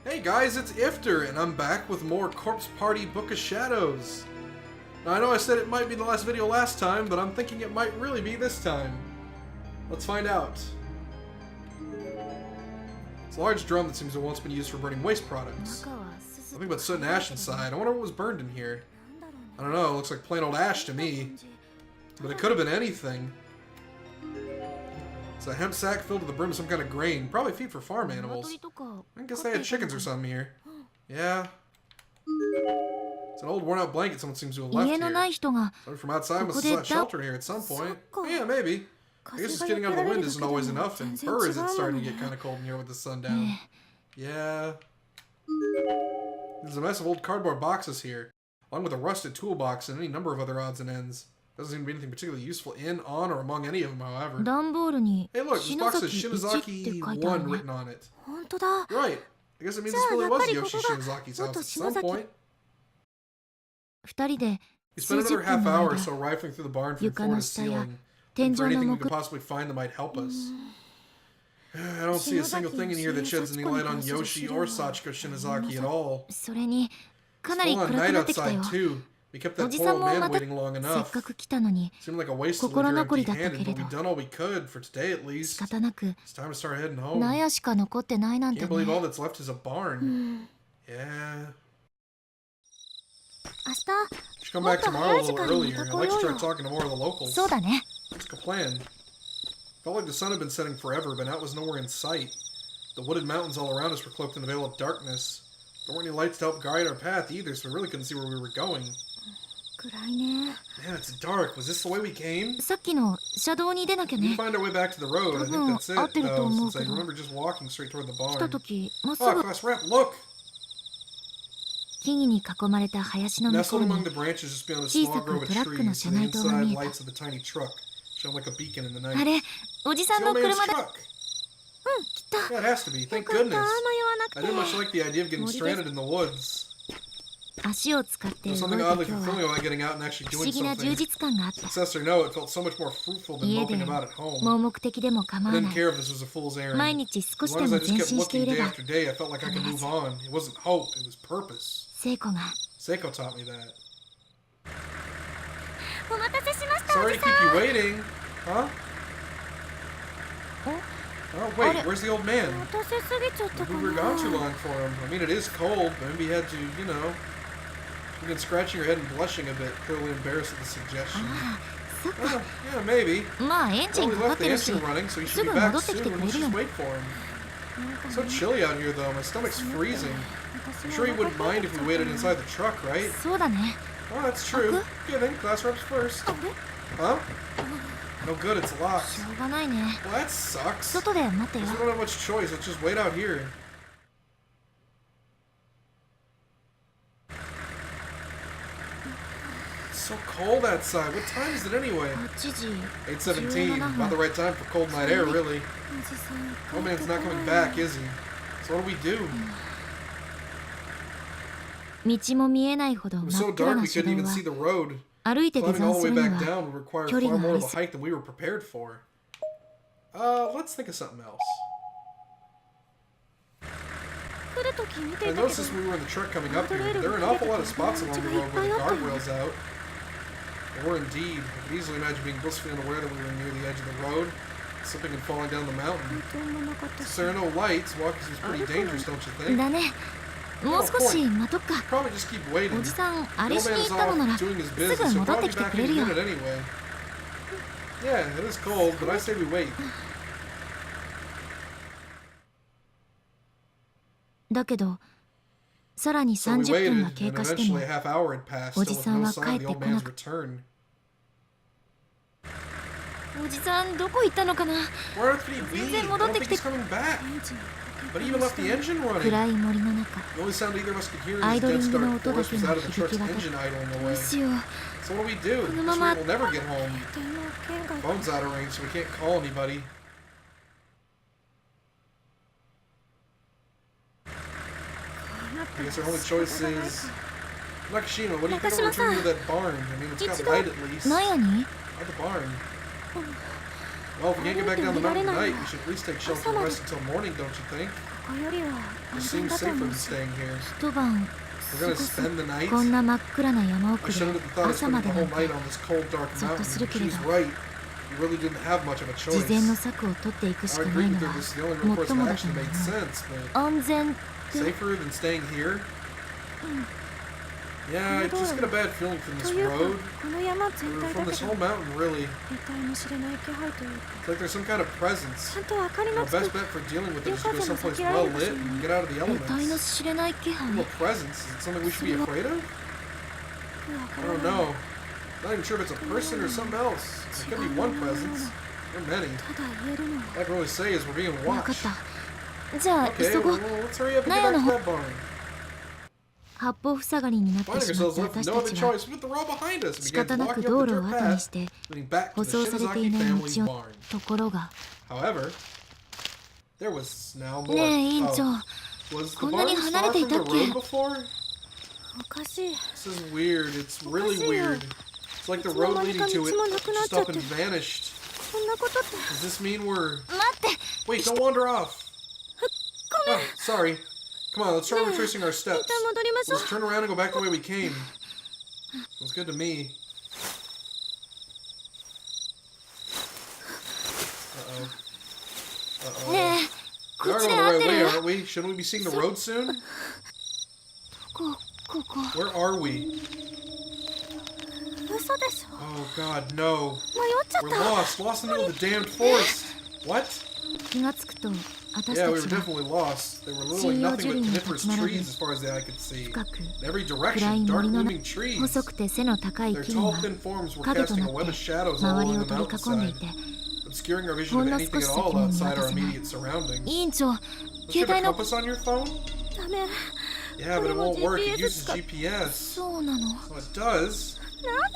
Hey guys, it's Ifter, and I'm back with more Corpse Party Book of Shadows. Now I know I said it might be the last video last time, but I'm thinking it might really be this time. Let's find out. It's a large drum that seems to have once been used for burning waste products. Nothing but soot and ash inside. I wonder what was burned in here. I don't know, it looks like plain old ash to me. But it could have been anything. It's a hemp sack filled to the brim with some kind of grain. Probably feed for farm animals. I guess they had chickens or something here. Yeah. It's an old worn out blanket someone seems to have left here. Somebody from outside must have sought shelter here at some point. Yeah, maybe. I guess just getting out of the wind isn't always enough, and is it starting to get kind of cold in here with the sun down? Yeah. There's a mess of old cardboard boxes here, along with a rusted toolbox and any number of other odds and ends. Doesn't seem to be anything particularly useful in, on, or among any of them, however. Hey look, this box says Shinozaki 1 written on it. Right. I guess it means this really was Yoshi Shinozaki's house at some point. We spent another half hour or so rifling through the barn from floor to ceiling. And for anything we could possibly find that might help us. I don't see a single thing in here that sheds any light on Yoshi or Sachiko Shinozaki at all. It's full on night outside too. We kept that poor old man waiting long enough. Seemed like a waste to leave here empty-handed, but we've done all we could, for today at least. It's time to start heading home. Can't believe all that's left is a barn. Yeah. Should come back tomorrow a little earlier. I'd like to start talking to more of the locals. Looks like a plan. Felt like the sun had been setting forever, but now it was nowhere in sight. The wooded mountains all around us were cloaked in a veil of darkness. There weren't any lights to help guide our path either, so we really couldn't see where we were going. Man, it's dark. Was this the way we came? We can find our way back to the road. I think that's it, though, since I remember just walking straight toward the barn. Oh, class rep, look! Nestled among the branches just beyond a small grove of trees, and the inside lights of the tiny truck shone like a beacon in the night. It's the old man's truck! Yeah, it has to be. Thank goodness. I didn't much like the idea of getting stranded in the woods. There's something oddly fulfilling about getting out and actually doing something. Success or no, it felt so much more fruitful than moping about at home. I didn't care if this was a fool's errand. As long as I just kept looking day after day, I felt like I could move on. It wasn't hope, it was purpose. Seiko taught me that. Sorry to keep you waiting. Huh? Oh, wait, where's the old man? Maybe we were gone too long for him. I mean, it is cold, but maybe he had to, you know. You've been scratching your head and blushing a bit, clearly embarrassed at the suggestion. Yeah, maybe. Well, we left the engine running, so he should be back soon. Let's just wait for him. It's so chilly out here, though. My stomach's freezing. I'm sure he wouldn't mind if we waited inside the truck, right? Oh, that's true. Okay, then, class reps first. Huh? No good, it's locked. Well, that sucks. We don't have much choice, let's just wait out here. It's so cold outside. What time is it anyway? 8:17. About the right time for cold night air, really. Old man's not coming back, is he? So what do? It was so dark we couldn't even see the road. Climbing all the way back down would require far more of a hike than we were prepared for. Let's think of something else. I noticed this when we were in the truck coming up here. There are an awful lot of spots along the road where the guardrail's out. There were indeed. I could easily imagine being blissfully unaware that we were near the edge of the road, slipping and falling down the mountain. Since there are no lights, walking seems pretty dangerous, don't you think? Probably just keep waiting. The old man's off doing his business, so probably be back in a minute anyway. Yeah, it is cold, but I say we wait. So we waited, and eventually a half hour had passed, still with no sign of the old man's return. Where could he be? I don't think he's coming back. But he even left the engine running. The only sound either of us could hear in this dense dark forest was out of the truck's engine idling away. So what do? This way we'll never get home. Phone's out of range, so we can't call anybody. I guess our only choice is... Nakashima, what do you think will return to that barn? I mean, it's got light at least. Why the barn? Well, if we can't get back down the mountain tonight, we should at least take shelter and rest until morning, don't you think? It seems safer than staying here. We're gonna spend the night? I shouldn't have thought of spending the whole night on this cold, dark mountain. She's right. You really didn't have much of a choice. I agree with her, this is the only real course of action that made sense, but safer than staying here? Yeah, I just get a bad feeling from this road. Or from this whole mountain, really. It's like there's some kind of presence. Our best bet for dealing with it is to go someplace well lit and get out of the elements. A little presence, is it something we should be afraid of? I don't know. Not even sure if it's a person or something else. It could be one presence. Or many. All I can really say is we're being watched. Okay, well, let's hurry up and get back to that barn. Finding ourselves left with no other choice but the road behind us. We began walking up the dirt path, leading back to the Kisaragi family barn. However, there was now more. Oh, was the barn far from the road before? This is weird. It's really weird. It's like the road leading to it just up and vanished. Does this mean we're... Wait, don't wander off. Oh, sorry. Come on, let's try retracing our steps. Let's turn around and go back the way we came. Sounds good to me. Uh-oh. Uh-oh. We are going the right way, aren't we? Shouldn't we be seeing the road soon? Where are we? Oh god, no. We're lost in the middle of the damned forest. What? Yeah, we were definitely lost. There were literally nothing but coniferous trees as far as the eye could see. In every direction, dark looming trees. Their tall, thin forms were casting a web of shadows all along the mountainside, obscuring our vision of anything at all outside our immediate surroundings. Don't you have a compass on your phone? Yeah, but it won't work. It uses GPS. Oh, it does? Why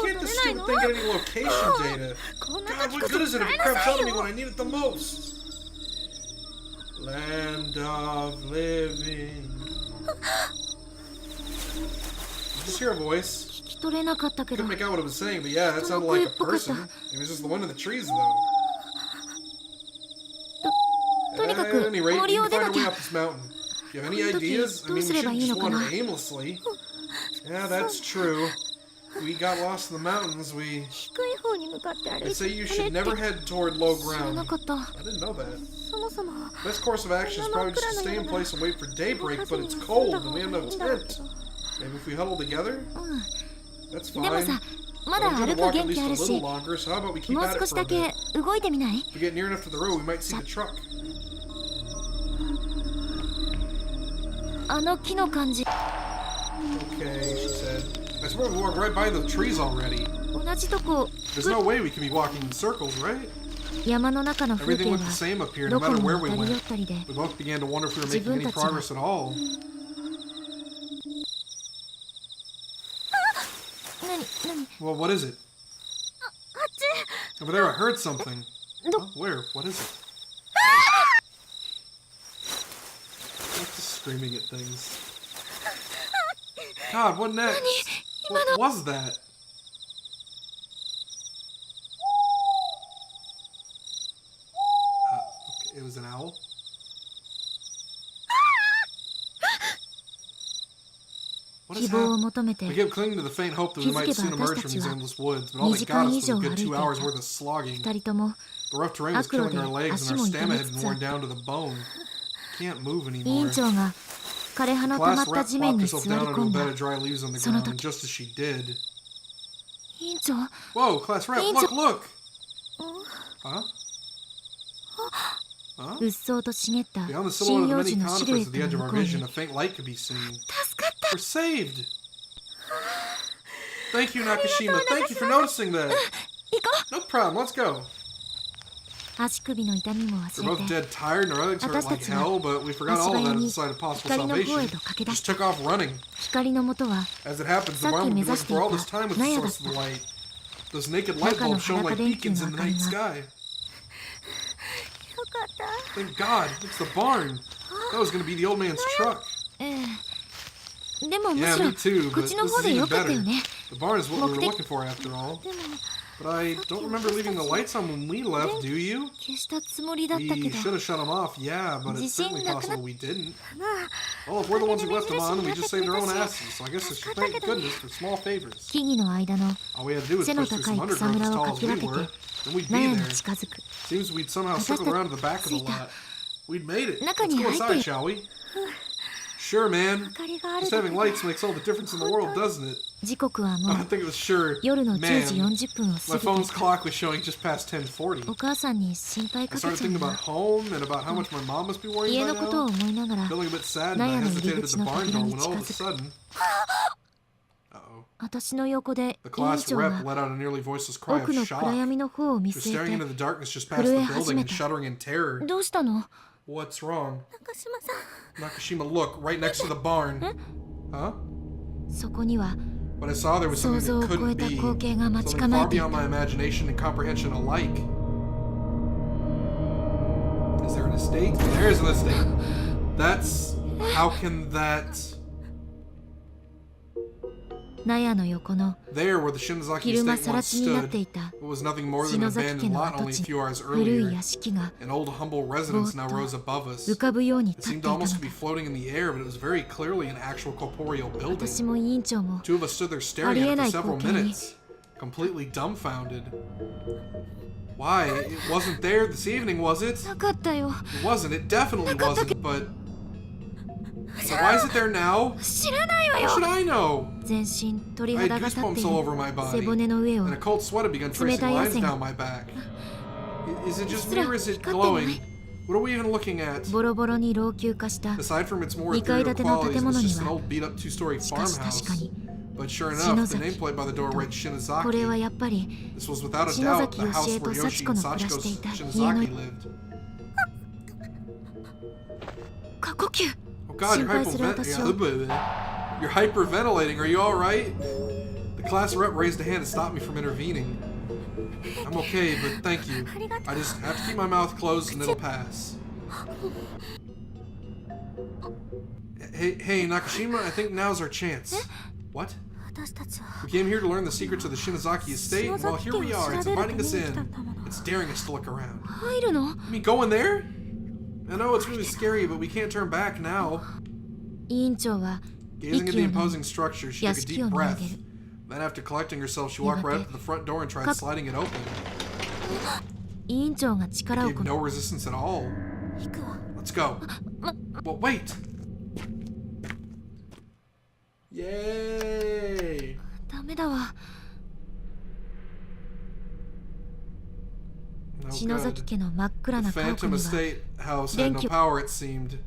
can't this stupid thing get any location data? God, what good is it if it craps out of me when I need it the most? Land of living. Did you just hear a voice? Couldn't make out what it was saying, but yeah, that sounded like a person. It was just the one in the trees, though. At any rate, we can find our way up this mountain. Do you have any ideas? I mean, we shouldn't just wander aimlessly. Yeah, that's true. We got lost in the mountains. They say you should never head toward low ground. I didn't know that. Best course of action is probably just to stay in place and wait for daybreak, but it's cold and we have no tent. Maybe if we huddle together? That's fine. But I'm going to walk at least a little longer, so how about we keep at it for a bit? If we get near enough to the road, we might see the truck. Okay, she said. I swear we walked right by the trees already. There's no way we can be walking in circles, right? Everything looked the same up here, no matter where we went. We both began to wonder if we were making any progress at all. Well, what is it? Over there, I heard something. Oh, where? What is it? I'm just screaming at things. God, what next? What was that? Okay, it was an owl? What is happening? We kept clinging to the faint hope that we might soon emerge from these endless woods, but all they got us was a good 2 hours worth of slogging. The rough terrain was killing our legs and our stamina had worn down to the bone. Can't move anymore. The class rep plopped herself down onto a bed of dry leaves on the ground, and just as she did... Whoa, class rep, look! Huh? Huh? Beyond the silhouette of many conifers at the edge of our vision, a faint light could be seen. We're saved! Thank you, Nakashima. Thank you for noticing that. No problem, let's go. We're both dead tired and our legs hurt like hell, but we forgot all of that at the sight of possible salvation. Just took off running. As it happens, the barn we've been looking for all this time was the source of the light. Those naked light bulbs shone like beacons in the night sky. Thank God, it's the barn. That was going to be the old man's truck. Yeah, me too, but this is even better. The barn is what we were looking for after all. But I don't remember leaving the lights on when we left, do you? We should have shut them off, yeah, but it's certainly possible we didn't. Well, if we're the ones who left them on, we just saved our own asses, so I guess it's thank goodness for small favors. All we had to do was push through some undergrowth as tall as we were, and we'd be there. Seems we'd somehow circle around to the back of the lot. We'd made it. Let's go inside, shall we? Sure, man. Just having lights makes all the difference in the world, doesn't it? I think it was sure, man. My phone's clock was showing just past 10:40. I started thinking about home and about how much my mom must be worried by now. Feeling a bit sad, and I hesitated at the barn door when all of a sudden... Uh-oh. The class rep let out a nearly voiceless cry of shock. She was staring into the darkness just past the building and shuddering in terror. What's wrong? Nakashima, look, right next to the barn. Huh? What I saw there was something that couldn't be. Something far beyond my imagination and comprehension alike. Is there an estate? There is an estate. That's... How can that... There, where the Shinozaki estate once stood, it was nothing more than an abandoned lot only a few hours earlier. An old humble residence now rose above us. It seemed almost to be floating in the air, but it was very clearly an actual corporeal building. Two of us stood there staring at it for several minutes, completely dumbfounded. Why? It wasn't there this evening, was it? It wasn't. It definitely wasn't, but... So why is it there now? How should I know? I had goosebumps all over my body, and a cold sweat had begun tracing lines down my back. Is it just me or is it glowing? What are we even looking at? Aside from its more ethereal qualities, it's just an old beat-up two-story farmhouse. But sure enough, the nameplate by the door read Shinozaki. This was without a doubt the house where Yoshi and Sachiko's Shinozaki lived. Oh god, you're hyperventilating. Are you alright? The class rep raised a hand to stop me from intervening. I'm okay, but thank you. I just have to keep my mouth closed and it'll pass. Hey, Nakashima, I think now's our chance. What? We came here to learn the secrets of the Shinozaki estate, and well, here we are. It's inviting us in. It's daring us to look around. You mean go in there? I know it's really scary, but we can't turn back now. Gazing at the imposing structure, she took a deep breath. Then after collecting herself, she walked right up to the front door and tried sliding it open. It gave no resistance at all. Let's go. Well, wait! Yay! The Phantom Estate house had no power, it seemed.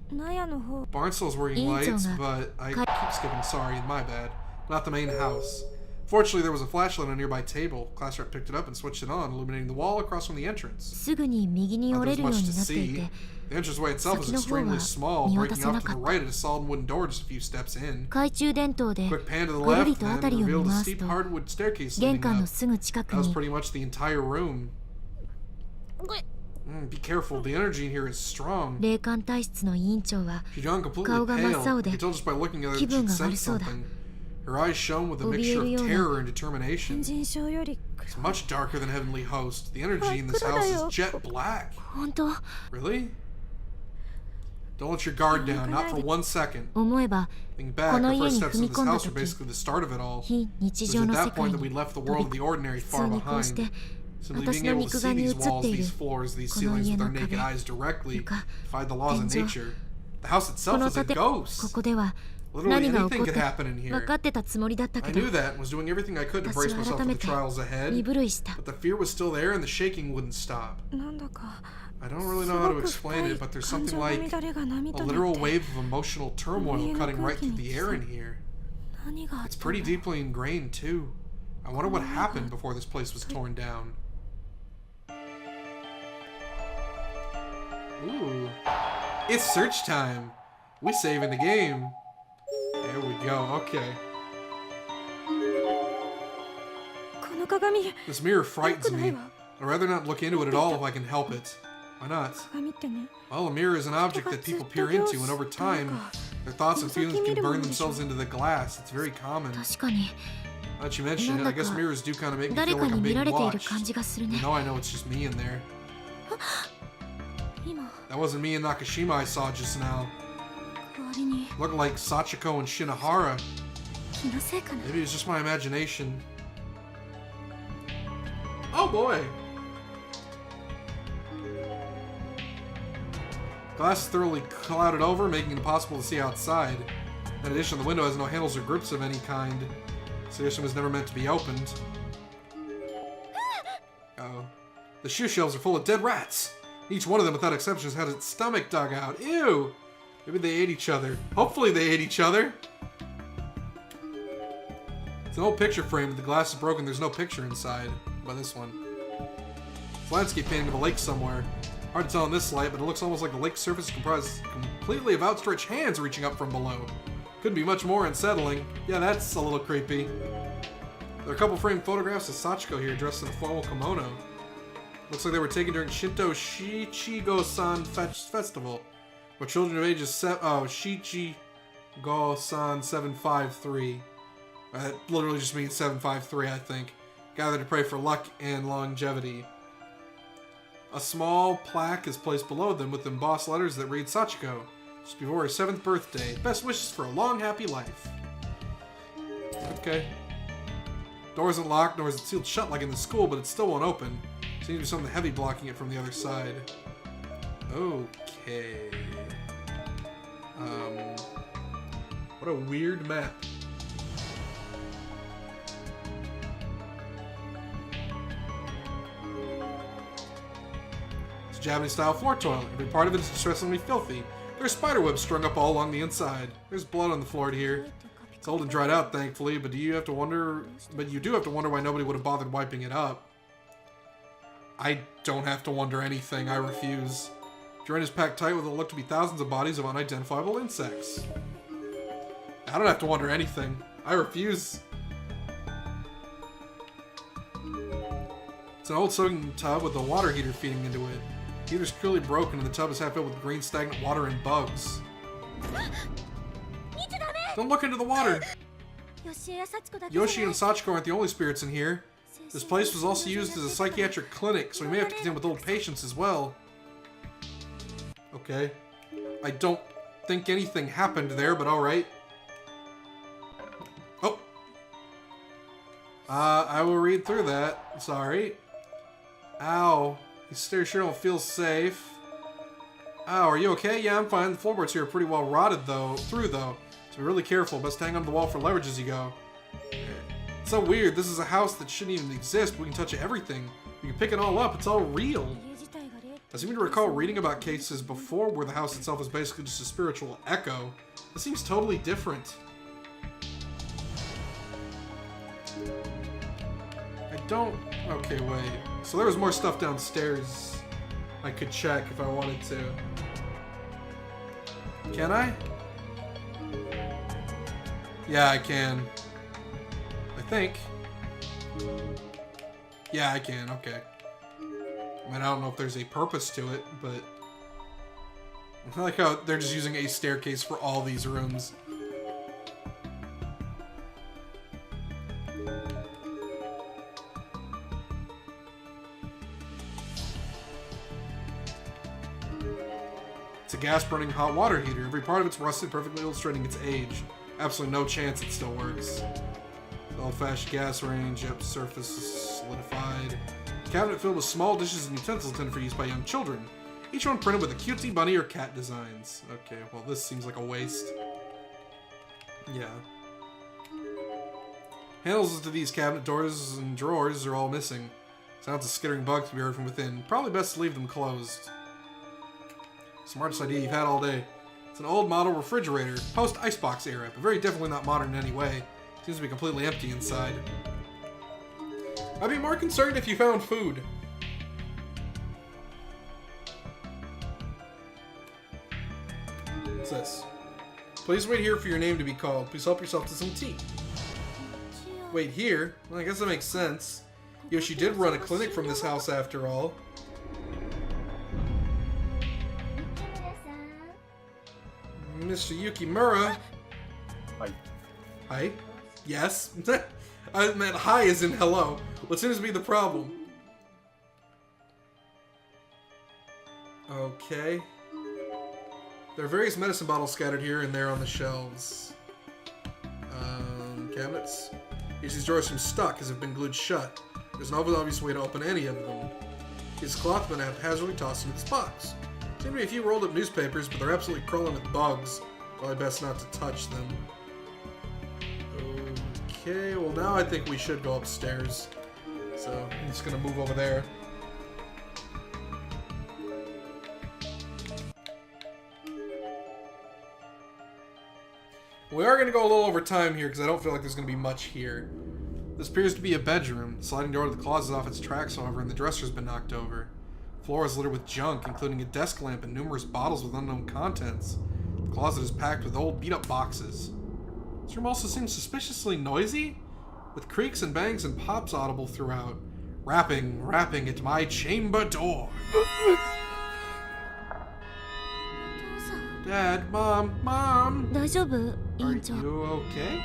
Barnstall's working lights, but I keep skipping, sorry, my bad. Not the main house. Fortunately, there was a flashlight on a nearby table. Class rep picked it up and switched it on, illuminating the wall across from the entrance. Not there's much to see. The entranceway itself is extremely small, breaking off to the right at a solid wooden door just a few steps in. Quick pan to the left, and revealed a steep hardwood staircase leading up. That was pretty much the entire room. Be careful, the energy in here is strong. She's gone completely pale. You can tell just by looking at her that she'd sense something. Her eyes shone with a mixture of terror and determination. It's much darker than Heavenly Host. The energy in this house is jet black. Really? Don't let your guard down, not for 1 second. Thinking back, our first steps in this house were basically the start of it all. It was at that point that we left the world of the ordinary far behind. Simply being able to see these walls, these floors, these ceilings with our naked eyes directly defied the laws of nature. The house itself was a ghost. Literally anything could happen in here. I knew that and was doing everything I could to brace myself for the trials ahead, but the fear was still there and the shaking wouldn't stop. I don't really know how to explain it, but there's something like a literal wave of emotional turmoil cutting right through the air in here. It's pretty deeply ingrained too. I wonder what happened before this place was torn down. Ooh. It's search time. We saving the game. There we go, okay. This mirror frightens me. I'd rather not look into it at all if I can help it. Why not? Well, a mirror is an object that people peer into, and over time, their thoughts and feelings can burn themselves into the glass. It's very common. Now that you mention it, I guess mirrors do kind of make me feel like I'm being watched. You know, I know it's just me in there. That wasn't me and Nakashima I saw just now. Looked like Sachiko and Shinohara. Maybe it's just my imagination. Oh boy! Glass is thoroughly clouded over, making it impossible to see outside. In addition, the window has no handles or grips of any kind. Seriously, was never meant to be opened. Uh-oh. The shoe shelves are full of dead rats. Each one of them, without exception, has had its stomach dug out. Ew! Maybe they ate each other. Hopefully they ate each other. It's an old picture frame. The glass is broken. There's no picture inside. By this one. It's a landscape painting of a lake somewhere. Hard to tell in this light, but it looks almost like the lake's surface is comprised completely of outstretched hands reaching up from below. Couldn't be much more unsettling. Yeah, that's a little creepy. There are a couple framed photographs of Sachiko here dressed in a formal kimono. Looks like they were taken during Shinto Shichigo-san Festival, where children of ages Shichigo-san 753. That literally just means 753, I think. Gathered to pray for luck and longevity. A small plaque is placed below them with embossed letters that read Sachiko, just before her 7th birthday. Best wishes for a long, happy life. Okay. Door isn't locked, nor is it sealed shut like in the school, but it still won't open. Seems to be something heavy blocking it from the other side. Okay. What a weird map. It's a Japanese-style floor toilet. Every part of it is distressingly filthy. There's spiderwebs strung up all along the inside. There's blood on the floor here. It's old and dried out, thankfully, but you do have to wonder why nobody would have bothered wiping it up. I don't have to wonder anything. I refuse. Drain is packed tight with what look to be thousands of bodies of unidentifiable insects. I don't have to wonder anything. I refuse. It's an old soaking tub with a water heater feeding into it. The heater's clearly broken and the tub is half filled with green stagnant water and bugs. Don't look into the water! Yoshi and Sachiko aren't the only spirits in here. This place was also used as a psychiatric clinic, so we may have to contend with old patients as well. Okay. I don't think anything happened there, but alright. Oh! I will read through that. Sorry. Ow. These stairs sure don't feel safe. Ow, are you okay? Yeah, I'm fine. The floorboards here are pretty well rotted, though. So be really careful. Best hang on to the wall for leverage as you go. It's so weird. This is a house that shouldn't even exist, but we can touch everything. We can pick it all up. It's all real. I seem to recall reading about cases before where the house itself is basically just a spiritual echo. This seems totally different. I don't... Okay, wait. So there was more stuff downstairs I could check if I wanted to. Can I? Yeah, I can. I think. Yeah, I can. Okay. I mean, I don't know if there's a purpose to it, but I like how they're just using a staircase for all these rooms. It's a gas-burning hot water heater. Every part of it's rusted, perfectly illustrating its age. Absolutely no chance it still works. Old-fashioned gas range, yep, surface is solidified. Cabinet filled with small dishes and utensils intended for use by young children. Each one printed with a cutesy bunny or cat designs. Okay, well this seems like a waste. Yeah. Handles to these cabinet doors and drawers are all missing. Sounds of skittering bugs can be heard from within. Probably best to leave them closed. Smartest idea you've had all day. It's an old model refrigerator, post-icebox era, but very definitely not modern in any way. Seems to be completely empty inside. I'd be more concerned if you found food. What's this? Please wait here for your name to be called. Please help yourself to some tea. Wait here? Well, I guess that makes sense. Yoshi did run a clinic from this house after all. Mr. Yukimura. Hi. Hi. Yes. I meant hi as in hello. What seems to be the problem? Okay. There are various medicine bottles scattered here and there on the shelves. Cabinets. These drawers seem stuck as if been glued shut. There's no obvious way to open any of them. These cloth men haphazardly tossed into this box. Seem to be a few rolled up newspapers, but they're absolutely crawling with bugs. Probably best not to touch them. Okay, well now I think we should go upstairs. So I'm just gonna move over there. We are going to go a little over time here because I don't feel like there's going to be much here. This appears to be a bedroom. The sliding door to the closet is off its tracks, however, and the dresser's been knocked over. The floor is littered with junk, including a desk lamp and numerous bottles with unknown contents. The closet is packed with old beat-up boxes. This room also seems suspiciously noisy, with creaks and bangs and pops audible throughout. Rapping at my chamber door. Dad, Mom! Are you okay?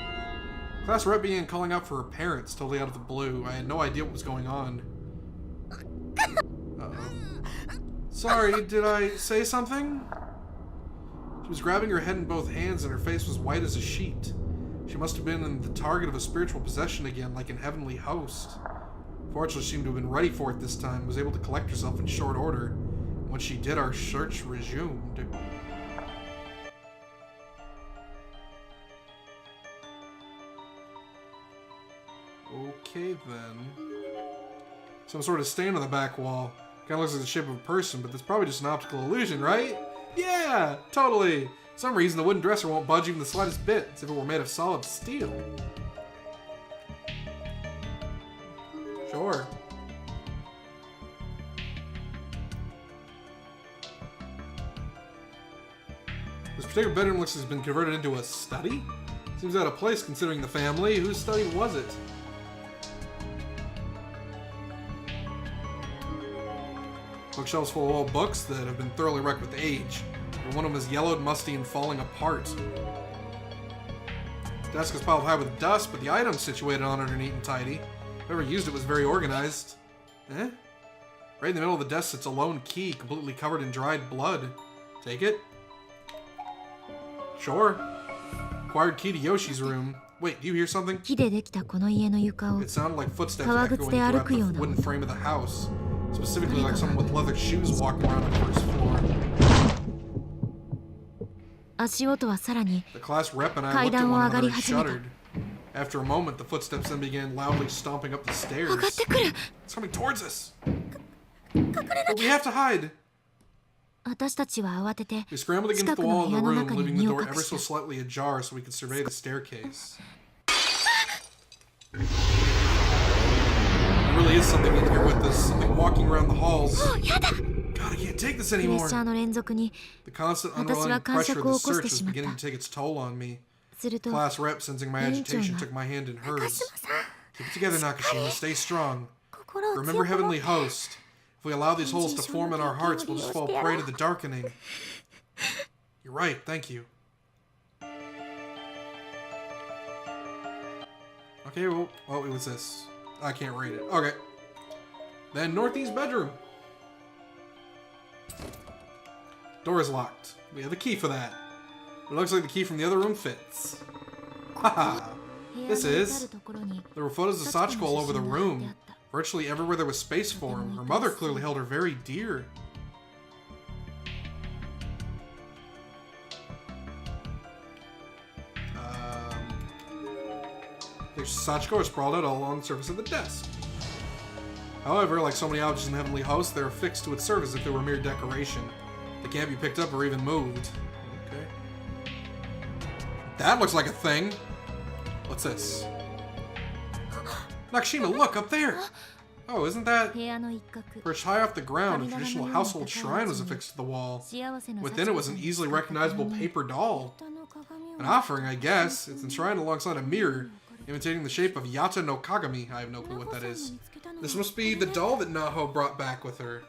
Class rep began calling out for her parents, totally out of the blue. I had no idea what was going on. Uh-oh. Sorry, did I say something? She was grabbing her head in both hands and her face was white as a sheet. She must have been the target of a spiritual possession again, like in Heavenly Host. Fortunately, she seemed to have been ready for it this time, was able to collect herself in short order. When she did, our search resumed. Okay, then. Some sort of stain on the back wall. Kinda looks like the shape of a person, but that's probably just an optical illusion, right? Yeah, totally! For some reason, the wooden dresser won't budge even the slightest bit, as if it were made of solid steel. Sure. This particular bedroom looks like it's been converted into a study? Seems out of place considering the family. Whose study was it? Bookshelves full of old books that have been thoroughly wrecked with age. And one of them is yellowed, musty, and falling apart. The desk is piled high with dust, but the items situated on it are neat and tidy. Whoever used it was very organized. Eh? Right in the middle of the desk sits a lone key, completely covered in dried blood. Take it? Sure. Acquired key to Yoshi's room. Wait, do you hear something? It sounded like footsteps echoing throughout the wooden frame of the house. Specifically like someone with leather shoes walking around the first floor. The class rep and I looked at one another and shuddered. After a moment, the footsteps then began loudly stomping up the stairs. It's coming towards us! But we have to hide! We scrambled against the wall of the room, leaving the door ever so slightly ajar so we could survey the staircase. There really is something in here with us, something walking around the halls. God, I can't take this anymore. The constant underlying pressure of the search was beginning to take its toll on me. Class rep, sensing my agitation, took my hand in hers. Keep it together, Nakashima. Stay strong. Remember Heavenly Host. If we allow these holes to form in our hearts, we'll just fall prey to the darkening. You're right, thank you. Okay, well, what's this? I can't read it. Okay. Then northeast bedroom. Door is locked. We have a key for that. It looks like the key from the other room fits. Haha. This is. There were photos of Sachiko all over the room. Virtually everywhere there was space for him. Her mother clearly held her very dear. There's Sachiko sprawled out all along the surface of the desk. However, like so many objects in Heavenly Host, they're affixed to its surface as if they were mere decoration. They can't be picked up or even moved. Okay. That looks like a thing. What's this? Nakashima, look, up there! Oh, isn't that... Perched high off the ground, a traditional household shrine was affixed to the wall. Within it was an easily recognizable paper doll. An offering, I guess. It's enshrined alongside a mirror, imitating the shape of Yata no Kagami. I have no clue what that is. This must be the doll that Naho brought back with her.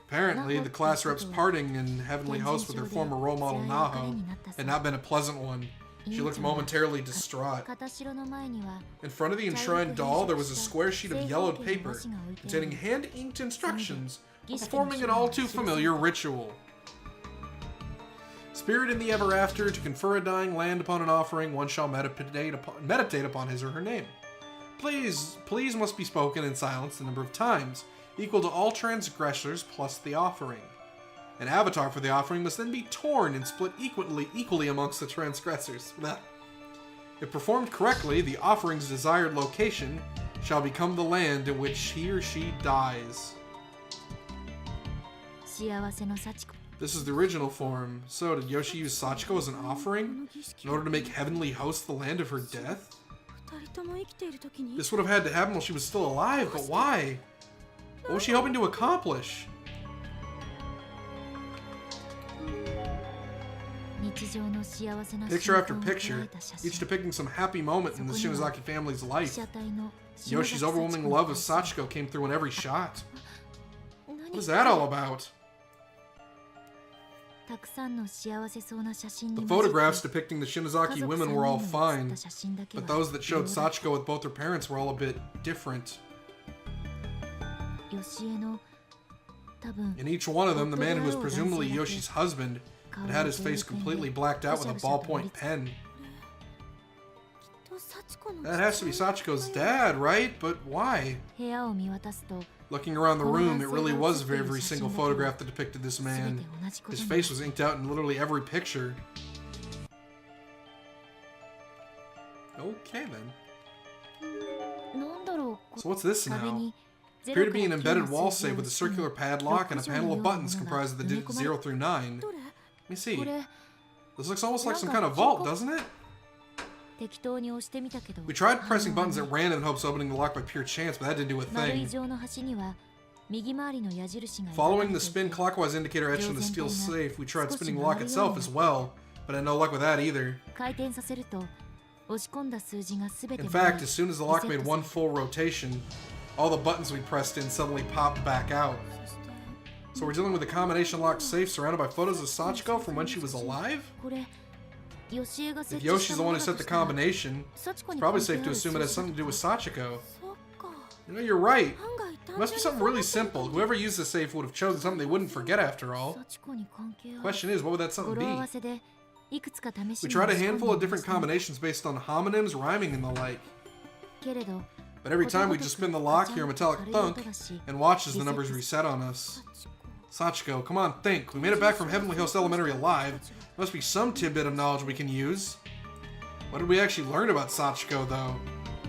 Apparently, the class rep's parting in Heavenly Host with her former role model Naho had not been a pleasant one. She looked momentarily distraught. In front of the enshrined doll, there was a square sheet of yellowed paper containing hand-inked instructions for performing an all-too-familiar ritual. Spirit in the ever after, to confer a dying land upon an offering, one shall meditate upon his or her name. Please must be spoken in silence the number of times, equal to all transgressors plus the offering. An avatar for the offering must then be torn and split equally amongst the transgressors. If performed correctly, the offering's desired location shall become the land in which he or she dies. This is the original form. So, did Yoshi use Sachiko as an offering in order to make Heavenly Host the land of her death? This would have had to happen while she was still alive, but why? What was she hoping to accomplish? Picture after picture, each depicting some happy moment in the Shinozaki family's life. Yoshi's overwhelming love of Sachiko came through in every shot. What is that all about? The photographs depicting the Shinozaki women were all fine, but those that showed Sachiko with both her parents were all a bit different. In each one of them, the man who was presumably Yoshi's husband had his face completely blacked out with a ballpoint pen. That has to be Sachiko's dad, right? But why? Looking around the room, it really was every single photograph that depicted this man. His face was inked out in literally every picture. Okay then. So what's this now? Appear to be an embedded wall safe with a circular padlock and a panel of buttons comprised of the digits 0 through 9. Let me see. This looks almost like some kind of vault, doesn't it? We tried pressing buttons at random in hopes of opening the lock by pure chance, but that didn't do a thing. Following the spin clockwise indicator etched in the steel safe, we tried spinning the lock itself as well, but had no luck with that either. In fact, as soon as the lock made one full rotation, all the buttons we pressed in suddenly popped back out. So we're dealing with a combination lock safe surrounded by photos of Sachiko from when she was alive? If Yoshi's the one who set the combination, it's probably safe to assume it has something to do with Sachiko. You know, you're right. It must be something really simple. Whoever used the safe would have chosen something they wouldn't forget after all. The question is, what would that something be? We tried a handful of different combinations based on homonyms, rhyming, and the like. But every time we just spin the lock, hear a metallic thunk, and watch as the numbers reset on us. Sachiko, come on, think. We made it back from Heavenly Host Elementary alive. There must be some tidbit of knowledge we can use. What did we actually learn about Sachiko, though?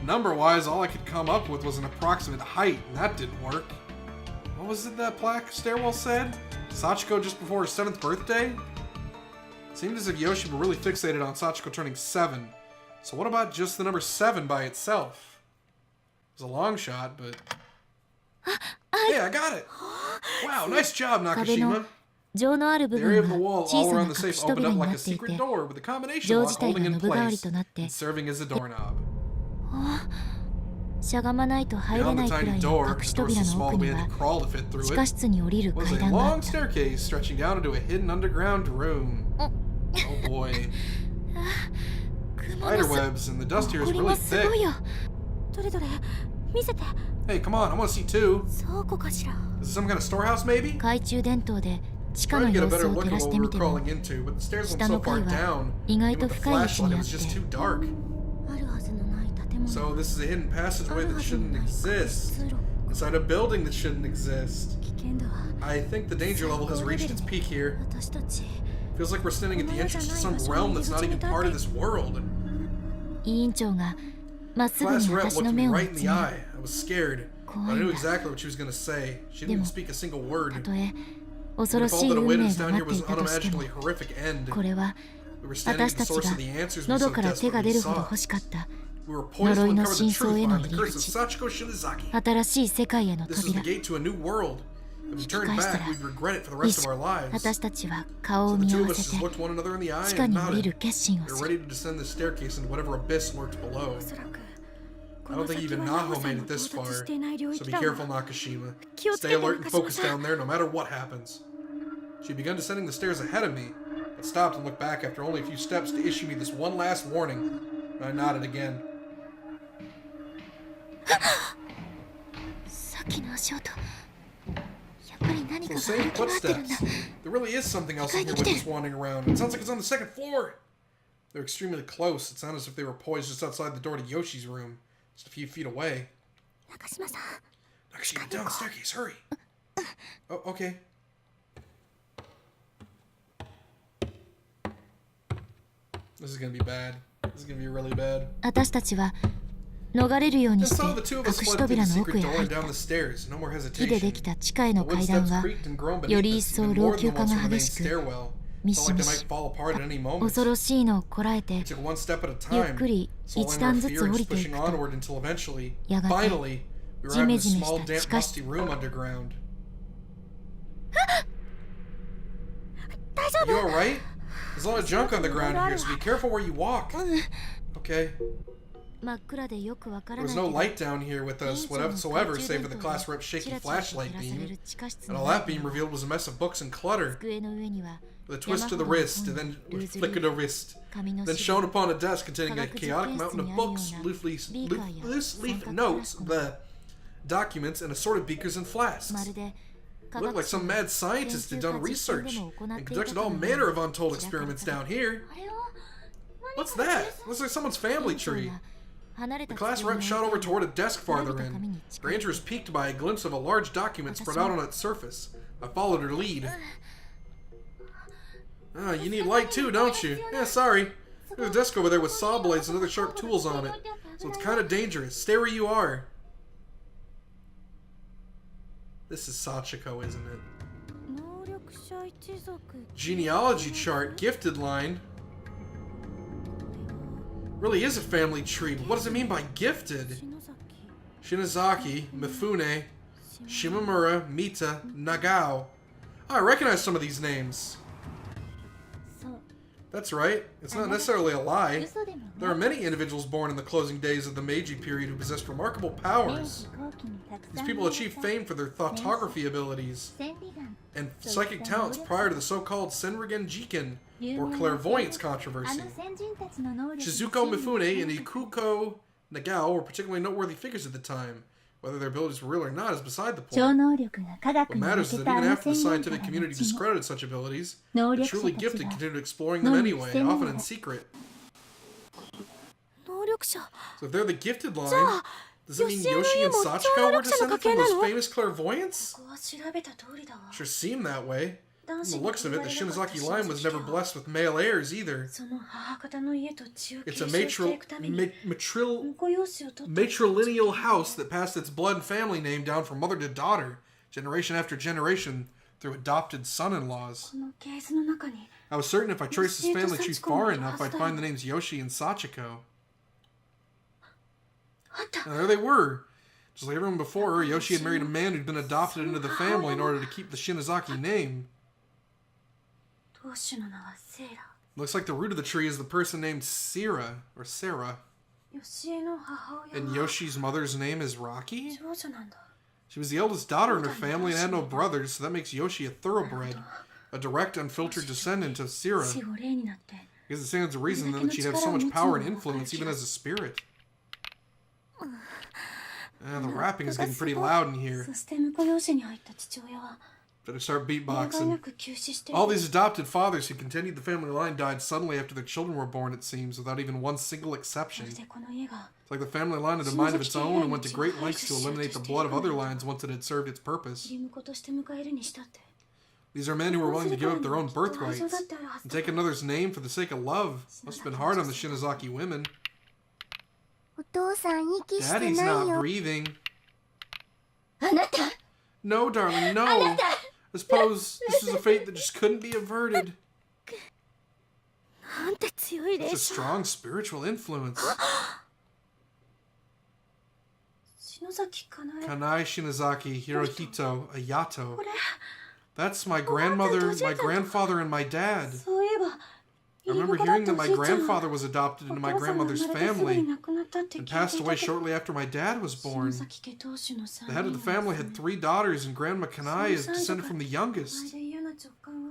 Number-wise, all I could come up with was an approximate height, and that didn't work. What was it that plaque stairwell said? Sachiko just before her 7th birthday? It seemed as if Yoshi were really fixated on Sachiko turning 7. So what about just the number 7 by itself? It was a long shot, but... Hey, I got it! Wow, nice job, Nakashima! The area of the wall all around the safe opened up like a secret door with a combination lock holding in place and serving as a doorknob. Beyond the tiny door, the door so small we had to crawl to fit through it, was a long staircase stretching down into a hidden underground room. Oh boy. Spiderwebs, and the dust here is really thick. Hey, come on, I want to see too. Is it some kind of storehouse, maybe? Try to get a better look at what we were crawling into, but the stairs went so far down, even with the flashlight, it was just too dark. So this is a hidden passageway that shouldn't exist, inside a building that shouldn't exist. I think the danger level has reached its peak here. Feels like we're standing at the entrance to some realm that's not even part of this world. Class rep looked me right in the eye. I was scared, but I knew exactly what she was going to say. She didn't even speak a single word. If all that awaited us down here was an unimaginably horrific end. We were standing at the source of the answers we so desperately sought. We were poised to uncover the truth behind the curse of Sachiko Shinozaki. This was the gate to a new world. If we turned back, we'd regret it for the rest of our lives. So the two of us just looked one another in the eye and nodded. We were ready to descend the staircase into whatever abyss lurked below. I don't think even Naho made it this far, so be careful, Nakashima. Stay alert and focused down there no matter what happens. She had begun descending the stairs ahead of me, but stopped and looked back after only a few steps to issue me this one last warning. I nodded again. The same footsteps. There really is something else in here with us wandering around. It sounds like it's on the second floor. They're extremely close. It sounded as if they were poised just outside the door to Yoshi's room, just a few feet away. Nakashima, down the staircase, hurry. Oh, okay. This is gonna be bad. This is gonna be really bad. And so the two of us fled through the secret door and down the stairs. No more hesitation. The wood steps creaked and groaned beneath us, even more than the ones from the main stairwell. Felt like they might fall apart at any moment. We took one step at a time, slowing our fear and pushing onward until eventually, finally, we arrived in a small, damp, musty room underground. You alright? There's a lot of junk on the ground here, so be careful where you walk. Okay. There was no light down here with us whatsoever, save for the class rep's shaky flashlight beam. And all that beam revealed was a mess of books and clutter. With a twist to the wrist, and then flick of the wrist. Then shown upon a desk containing a chaotic mountain of books, loose leaf notes, the documents, and assorted beakers and flasks. It looked like some mad scientist had done research and conducted all manner of untold experiments down here. What's that? Looks like someone's family tree. The class rep shot over toward a desk farther in. Her interest piqued by a glimpse of a large document spread out on its surface. I followed her lead. Ah, you need light too, don't you? Yeah, sorry. There's a desk over there with saw blades and other sharp tools on it, so it's kind of dangerous. Stay where you are. This is Sachiko, isn't it? Genealogy chart, gifted line. Really is a family tree, but what does it mean by gifted? Shinozaki, Mifune, Shimamura, Mita, Nagao. Oh, I recognize some of these names. That's right. It's not necessarily a lie. There are many individuals born in the closing days of the Meiji period who possessed remarkable powers. These people achieved fame for their thoughtography abilities and psychic talents prior to the so-called Senrigen Jiken, or clairvoyance controversy. Shizuko Mifune and Ikuko Nagao were particularly noteworthy figures at the time. Whether their abilities were real or not is beside the point. What matters is that even after the scientific community discredited such abilities, the truly gifted continued exploring them anyway, often in secret. So if they're the gifted line, does it mean Yoshi and Sachiko were descended from those famous clairvoyants? Sure seemed that way. From the looks of it, the Shinozaki line was never blessed with male heirs either. It's a matrilineal house that passed its blood and family name down from mother to daughter, generation after generation, through adopted son-in-laws. I was certain if I traced this family tree far enough, I'd find the names Yoshi and Sachiko. And there they were. Just like everyone before her, Yoshi had married a man who'd been adopted into the family in order to keep the Shinozaki name. Looks like the root of the tree is the person named Sarah. And Yoshi's mother's name is Rocky? She was the eldest daughter in her family and had no brothers, so that makes Yoshi a thoroughbred, a direct, unfiltered descendant of Sarah. Because it stands to reason then that she'd have so much power and influence even as a spirit. The rapping is getting pretty loud in here. Better start beatboxing. All these adopted fathers who continued the family line died suddenly after their children were born, it seems, without even one single exception. It's like the family line had a mind of its own and went to great lengths to eliminate the blood of other lines once it had served its purpose. These are men who were willing to give up their own birthrights and take another's name for the sake of love. Must have been hard on the Shinozaki women. Daddy's not breathing. No, darling, no. I suppose this was a fate that just couldn't be averted. Such a strong spiritual influence. Kanai Shinozaki Hirohito Ayato. That's my grandmother, my grandfather, and my dad. I remember hearing that my grandfather was adopted into my grandmother's family and passed away shortly after my dad was born. The head of the family had 3 daughters, and Grandma Kanai is descended from the youngest.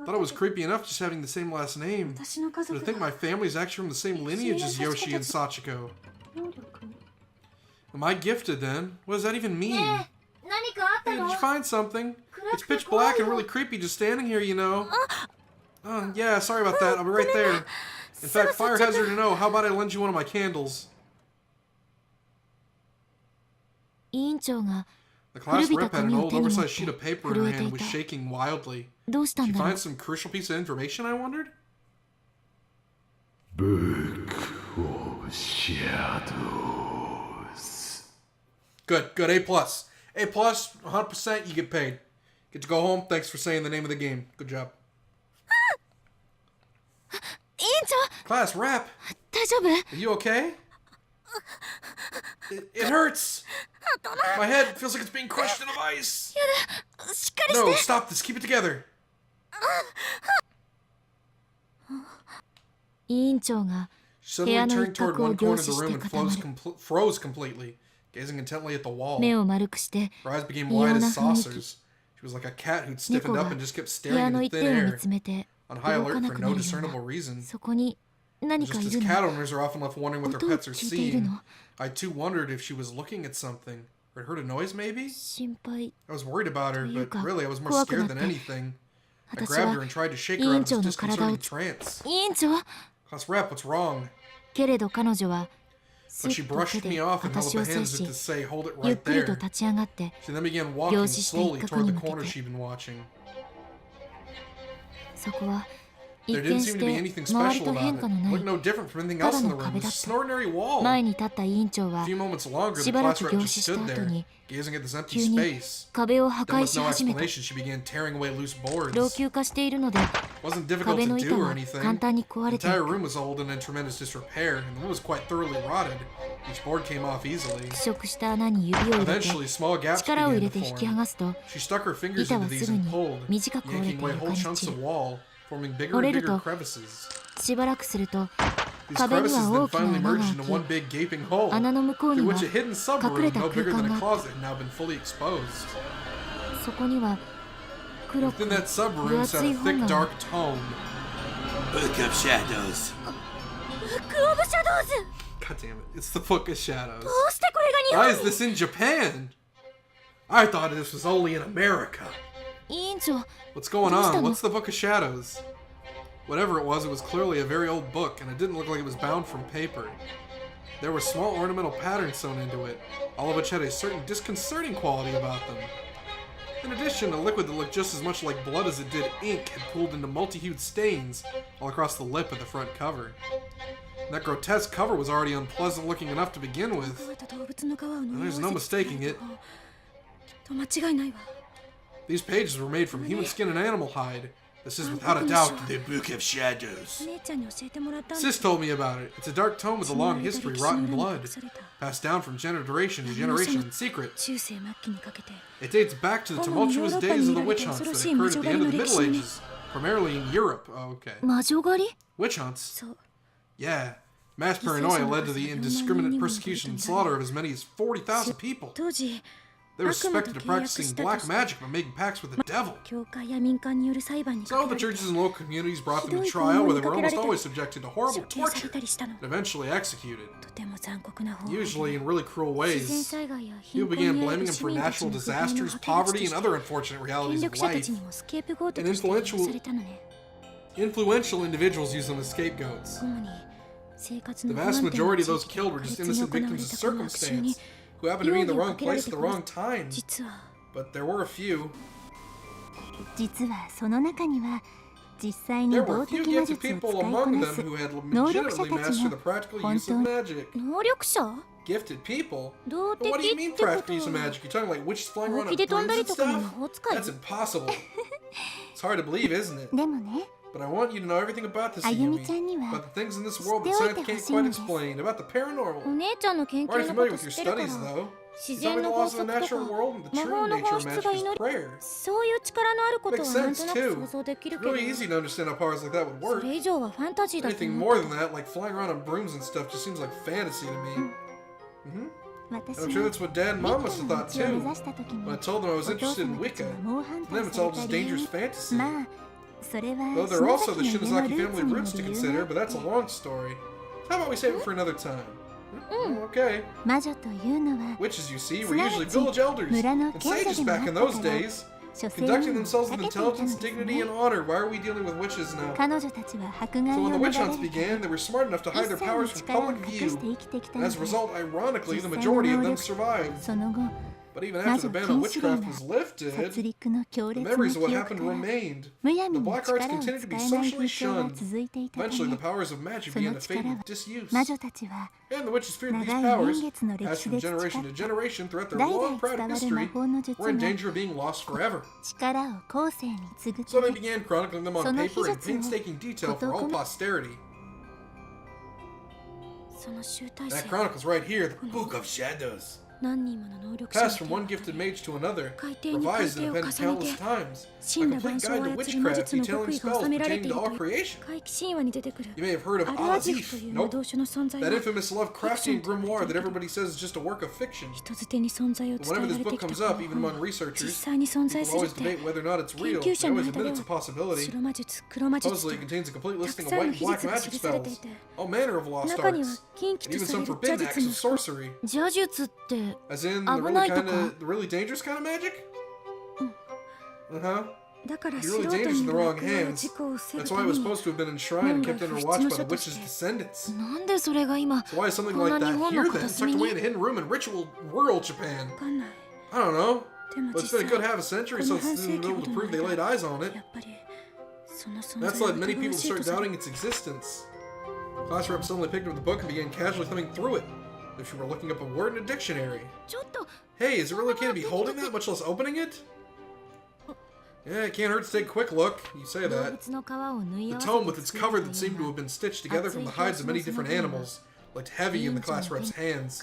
Thought it was creepy enough just having the same last name. But to think my family's actually from the same lineage as Yoshi and Sachiko. Am I gifted then? What does that even mean? Hey, did you find something? It's pitch black and really creepy just standing here, you know. Oh, yeah, sorry about that. I'll be right there. In fact, fire hazard to know. How about I lend you one of my candles? The class rep had an old oversized sheet of paper in her hand and was shaking wildly. Did she find some crucial piece of information, I wondered? Book of Shadows. Good, A+. A+, 100%, you get paid. Get to go home, thanks for saying the name of the game. Good job. Class, rap. Are you okay? It hurts. My head feels like it's being crushed in ice. No, stop this. Keep it together. She suddenly turned toward one corner of the room and froze completely, gazing intently at the wall. Her eyes became wide as saucers. She was like a cat who'd stiffened up and just kept staring into thin air, on high alert for no discernible reason. Just as cat owners are often left wondering what their pets are seeing, I too wondered if she was looking at something, or had heard a noise maybe? I was worried about her, but really I was more scared than anything. I grabbed her and tried to shake her out of this disconcerting trance. Class rep, what's wrong? But she brushed me off and held up a hand as if to say, hold it right there. She then began walking slowly toward the corner she'd been watching. There didn't seem to be anything special about it. It looked no different from anything else in the room. It was just an ordinary wall. A few moments longer, the class rep just stood there, gazing at this empty space. Then with no explanation, she began tearing away loose boards. It wasn't difficult to do or anything. The entire room was old and in tremendous disrepair, and the room was quite thoroughly rotted. Each board came off easily. Eventually, small gaps began to form. She stuck her fingers into these and pulled, yanking away whole chunks of wall, forming bigger and bigger crevices. These crevices then finally merged into one big gaping hole, through which a hidden sub-room no bigger than a closet had now been fully exposed. Within that sub-room sat a thick, dark tome. Book of Shadows. God damn it, it's the Book of Shadows. Why is this in Japan? I thought this was only in America. What's going on? What's the Book of Shadows? Whatever it was clearly a very old book, and it didn't look like it was bound from paper. There were small ornamental patterns sewn into it, all of which had a certain disconcerting quality about them. In addition, a liquid that looked just as much like blood as it did ink had pooled into multi-hued stains all across the lip of the front cover. And that grotesque cover was already unpleasant looking enough to begin with, and there's no mistaking it. These pages were made from human skin and animal hide. This is without a doubt the Book of Shadows. Sis told me about it. It's a dark tome with a long history, rotten blood, passed down from generation to generation in secret. It dates back to the tumultuous days of the witch hunts that occurred at the end of the Middle Ages, primarily in Europe. Oh, okay. Witch hunts? Yeah. Mass paranoia led to the indiscriminate persecution and slaughter of as many as 40,000 people. They were suspected of practicing black magic by making pacts with the devil. So the churches and local communities brought them to trial, where they were almost always subjected to horrible torture and eventually executed. Usually in really cruel ways. People began blaming them for natural disasters, poverty, and other unfortunate realities of life. And influential individuals used them as scapegoats. The vast majority of those killed were just innocent victims of circumstance, who happened to be in the wrong place at the wrong time. But there were a few. There were a few gifted people among them who had legitimately mastered the practical use of magic. Gifted people? But what do you mean practical use of magic? You're talking like witches flying around on brooms and stuff? That's impossible. It's hard to believe, isn't it? But I want you to know everything about this, Ayumi. About the things in this world that science can't quite explain. About the paranormal. I'm already familiar with your studies, though. You tell me the laws of the natural world and the true nature of magic is prayer. Makes sense, too. It's really easy to understand how powers like that would work. Anything more than that, like flying around on brooms and stuff, just seems like fantasy to me. And I'm sure that's what Dad and Mom must have thought, too. When I told them I was interested in Wicca. For them, it's all just dangerous fantasy. Though there are also the Shinozaki family roots to consider, but that's a long story. How about we save it for another time? Okay. Witches, you see, were usually village elders and sages back in those days, conducting themselves with intelligence, dignity, and honor. Why are we dealing with witches now? So when the witch hunts began, they were smart enough to hide their powers from public view. And as a result, ironically, the majority of them survived. But even after the ban on witchcraft was lifted, the memories of what happened remained. The black arts continued to be socially shunned. Eventually, the powers of magic began to fade with disuse. And the witches feared these powers, passed from generation to generation throughout their long, proud history, were in danger of being lost forever. So they began chronicling them on paper in painstaking detail for all posterity. That chronicle's right here, the Book of Shadows. Passed from one gifted mage to another, revised and appended countless times, a complete guide to witchcraft detailing spells pertaining to all creation. You may have heard of Azif. Nope. That infamous Lovecraftian grimoire that everybody says is just a work of fiction. But whenever this book comes up, even among researchers, people always debate whether or not it's real. They always admit it's a possibility. Supposedly it contains a complete listing of white and black magic spells, all manner of lost arts, and even some forbidden acts of sorcery. As in the really dangerous kind of magic? You're really dangerous in the wrong hands. That's why it was supposed to have been enshrined and kept under watch by the witch's descendants. So why is something like that here then, tucked away in a hidden room in ritual rural Japan? I don't know. But it's been a good half a century, so it's been able to prove they laid eyes on it. That's led many people to start doubting its existence. Class rep suddenly picked up the book and began casually thumbing through it, if you were looking up a word in a dictionary. Hey, is it really okay to be holding that, much less opening it? Yeah, it can't hurt to take a quick look. You say that. The tome with its cover that seemed to have been stitched together from the hides of many different animals looked heavy in the class rep's hands.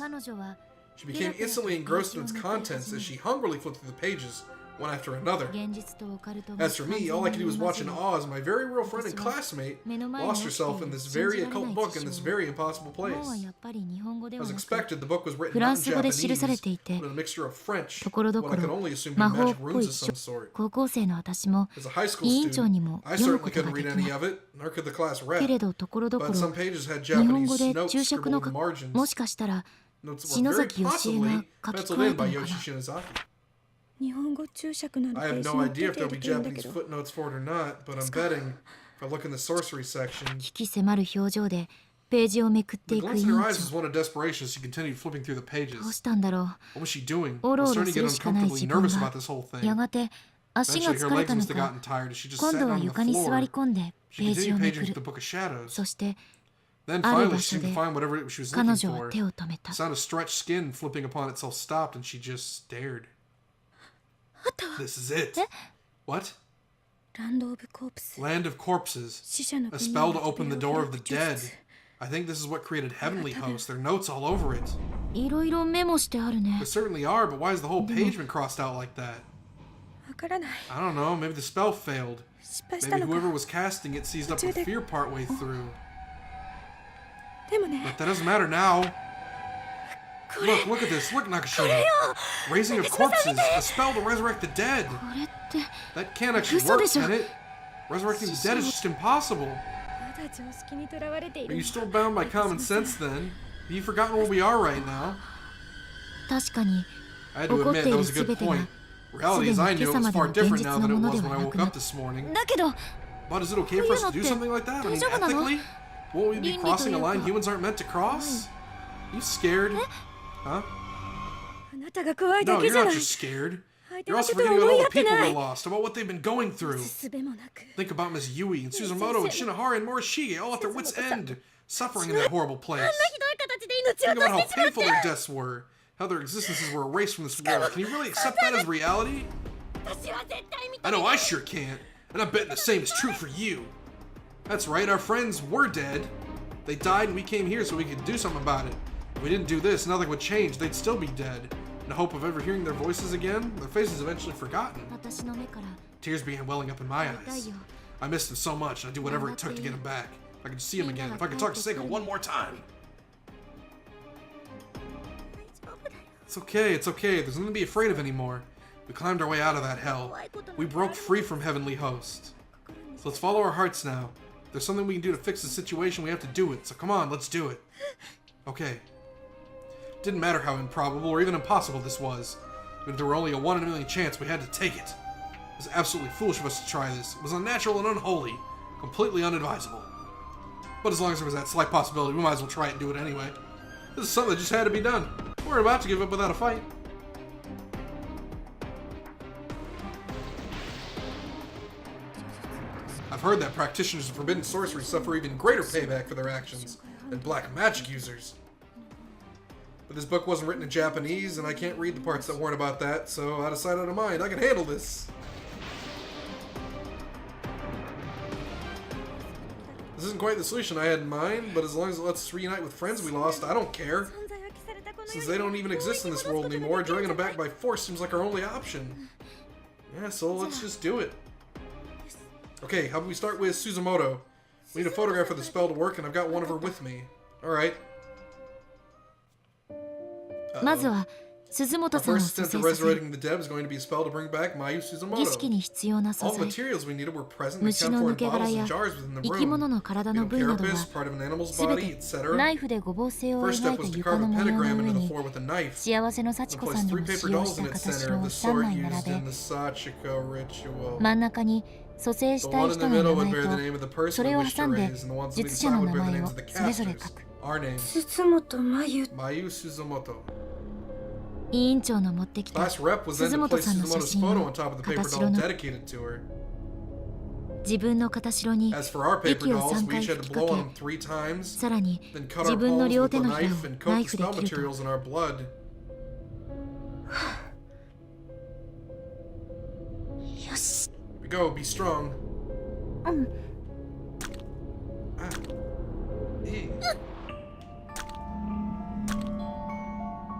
She became instantly engrossed in its contents as she hungrily flipped through the pages, one after another. As for me, all I could do was watch in awe as my very real friend and classmate lost herself in this very occult book in this very impossible place. As expected, the book was written not in Japanese, but in a mixture of French, what I could only assume to be magic runes of some sort. As a high school student, I certainly couldn't read any of it, nor could the class rep, but some pages had Japanese notes scribbled in the margins. Notes that were very possibly penciled in by Yoshi Shinozaki. I have no idea if there'll be Japanese footnotes for it or not, but I'm betting if I look in the sorcery section. The glance in her eyes was one of desperation as she continued flipping through the pages. What was she doing? I was starting to get uncomfortably nervous about this whole thing. Eventually her legs must have gotten tired as she just sat down on the floor. She continued paging through the Book of Shadows. Then finally she seemed to find whatever she was looking for. The sound of stretched skin flipping upon itself stopped and she just stared. This is it. What? Land of Corpses. A spell to open the door of the dead. I think this is what created Heavenly Host. There are notes all over it. There certainly are, but why has the whole page been crossed out like that? I don't know, maybe the spell failed. Maybe whoever was casting it seized up the fear partway through. But that doesn't matter now. Look at this. Look, Nakashima. Raising of corpses. A spell to resurrect the dead. That can't actually work, can it? Resurrecting the dead is just impossible. Are you still bound by common sense then? Have you forgotten where we are right now? I had to admit, that was a good point. Reality as I knew it was far different now than it was when I woke up this morning. But is it okay for us to do something like that? I mean, ethically? Won't we be crossing a line humans aren't meant to cross? Are you scared? Huh? No, you're not just scared. You're also forgetting about all the people we lost, about what they've been going through. Think about Miss Yui and Suzumoto and Shinohara and Morishige, all at their wits' end, suffering in that horrible place. Think about how painful their deaths were, how their existences were erased from this world. Can you really accept that as reality? I know I sure can't, and I'm betting the same is true for you. That's right, our friends were dead. They died and we came here so we could do something about it. If we didn't do this, nothing would change. They'd still be dead. In the hope of ever hearing their voices again, their faces eventually forgotten. Tears began welling up in my eyes. I missed them so much, I'd do whatever it took to get them back. If I could see them again, if I could talk to Seiko one more time. It's okay, there's nothing to be afraid of anymore. We climbed our way out of that hell. We broke free from Heavenly Host. So let's follow our hearts now. If there's something we can do to fix the situation, we have to do it. So come on, let's do it. Okay. Didn't matter how improbable or even impossible this was. Even if there were only a 1 in a million chance, we had to take it. It was absolutely foolish of us to try this. It was unnatural and unholy. Completely unadvisable. But as long as there was that slight possibility, we might as well try it and do it anyway. This is something that just had to be done. We weren't about to give up without a fight. I've heard that practitioners of forbidden sorcery suffer even greater payback for their actions than black magic users. But this book wasn't written in Japanese, and I can't read the parts that weren't about that, so out of sight, out of mind. I can handle this. This isn't quite the solution I had in mind, but as long as it lets us reunite with friends we lost, I don't care. Since they don't even exist in this world anymore, dragging them back by force seems like our only option. Yeah, so let's just do it. Okay, how about we start with Suzumoto? We need a photograph for the spell to work, and I've got one of her with me. Alright. Our first attempt at resurrecting the dead is going to be a spell to bring back Mayu Suzumoto. All the materials we needed were present and accounted for in bottles and jars within the room. We have carapace, part of an animal's body, etc. First step was to carve a pentagram into the floor with a knife, and place 3 paper dolls in its center of the sort used in the Sachiko ritual. The one in the middle would bear the name of the person we wish to raise, and the ones on each side would bear the names of the casters. Our names. Mayu Suzumoto. Class rep was then to place Suzumoto's photo on top of the paper doll dedicated to her. As for our paper dolls, we each had to blow on them 3 times, then cut our palms with the knife and coat the spell materials in our blood. We go, be strong.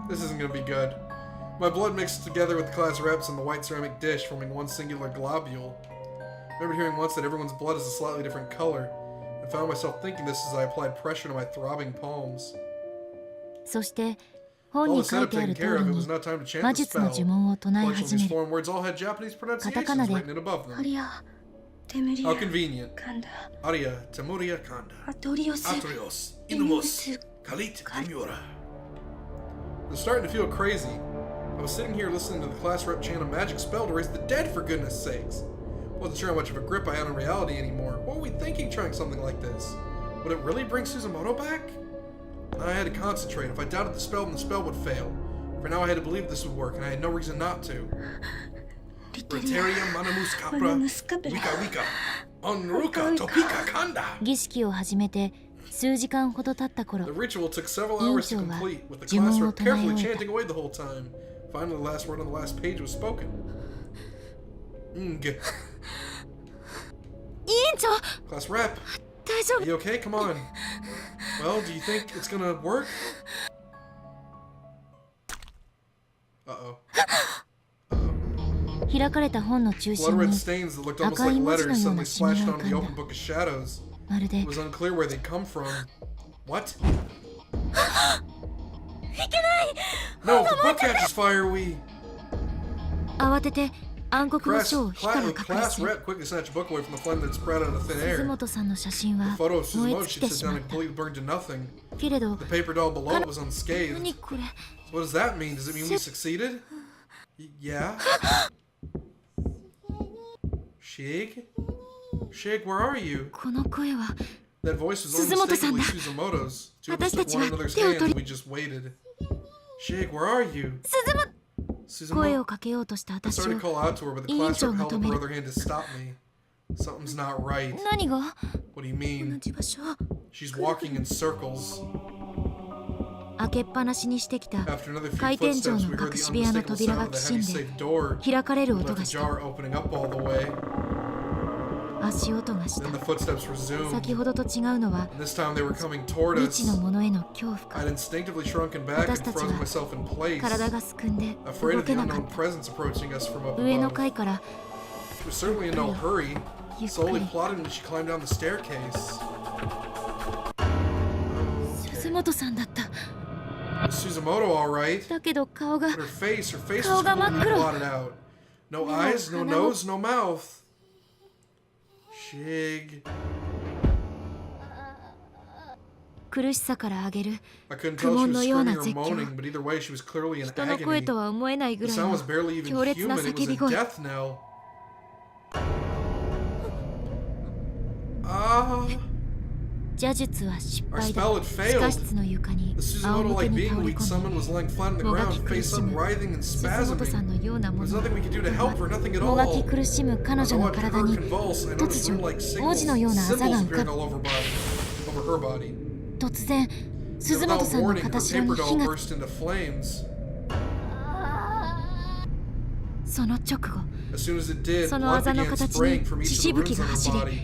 This isn't gonna be good. My blood mixed together with the class reps in the white ceramic dish, forming one singular globule. I remember hearing once that everyone's blood is a slightly different color, and found myself thinking this as I applied pressure to my throbbing palms. All the setup taken care of, it was now time to chant the spell. Collection of these foreign words all had Japanese pronunciations written in above them. How convenient. Aria, Temuria Kanda. Atrios, Inumos, Kalit, Kimura. I was starting to feel crazy. I was sitting here listening to the class rep chant a magic spell to raise the dead, for goodness sakes. Wasn't sure how much of a grip I had on reality anymore. What were we thinking trying something like this? Would it really bring Suzumoto back? I had to concentrate. If I doubted the spell, then the spell would fail. For now I had to believe this would work, and I had no reason not to. Riteria Manamus Capra, Wika Wika, Onruka Topika Kanda. The ritual took several hours to complete, with the class rep carefully chanting away the whole time. Finally, the last word on the last page was spoken. Class rep, are you okay? Come on. Well, do you think it's gonna work? Uh-oh. Blood-red stains that looked almost like letters suddenly splashed onto the open book of shadows. It was unclear where they'd come from. What? No, if the book catches fire, we... Class rep quickly snatched a book away from the flame that spread out of thin air. The photo of Suzumoto she set down and completely burned to nothing. The paper doll below it was unscathed. So what does that mean? Does it mean we succeeded? Yeah? Shig? Shig, where are you? That voice was unmistakably Suzumoto's. Two of us took one another's hands and we just waited. Shig, where are you? Suzumoto. I started to call out to her, but the class rep held up her other hand to stop me. Something's not right. What do you mean? She's walking in circles. After another few footsteps, we heard the unmistakable sound of the heavy safe door, left ajar opening up all the way. Then the footsteps resumed, and this time they were coming toward us. I'd instinctively shrunken back and frozen myself in place, afraid of the unknown presence approaching us from up above. She was certainly in no hurry, slowly plodding as she climbed down the staircase. Suzumoto, all right. But her face was completely blotted out. No eyes, no nose, no mouth. Shig. I 苦しさから上げる couldn't 苦 tell if 悶 she の was ような screaming or 絶叫 moaning, but either way, she was clearly in 人の声 agony. とは思えないぐ The らい sound の was barely even 強烈な human. It 叫 was び a 声 death knell. Ah. 邪術は失 Our 敗だ spell had 地下 failed. 室の床に The 仰向け Suzumoto-like に being 倒れ we'd 込 summoned み was lying flat on the もが ground, き苦 face し up, む writhing and 鈴本さん spasming. のようなも There's の nothing we could do to help her, nothing at もがき all. 苦しむ彼 As I 女の watched 体 her に convulse, I 突 noticed 如 rune-like 王子のようなあざ symbols が浮 appearing か all ぶ over her body. 突然 Then 鈴本 without さんの warning, her 片白に paper 火 doll が burst into flames. その直後 As soon as it did, そのあ blood ざの began 形 spraying に from 血 each し of ぶ the き runes が on her 走り body,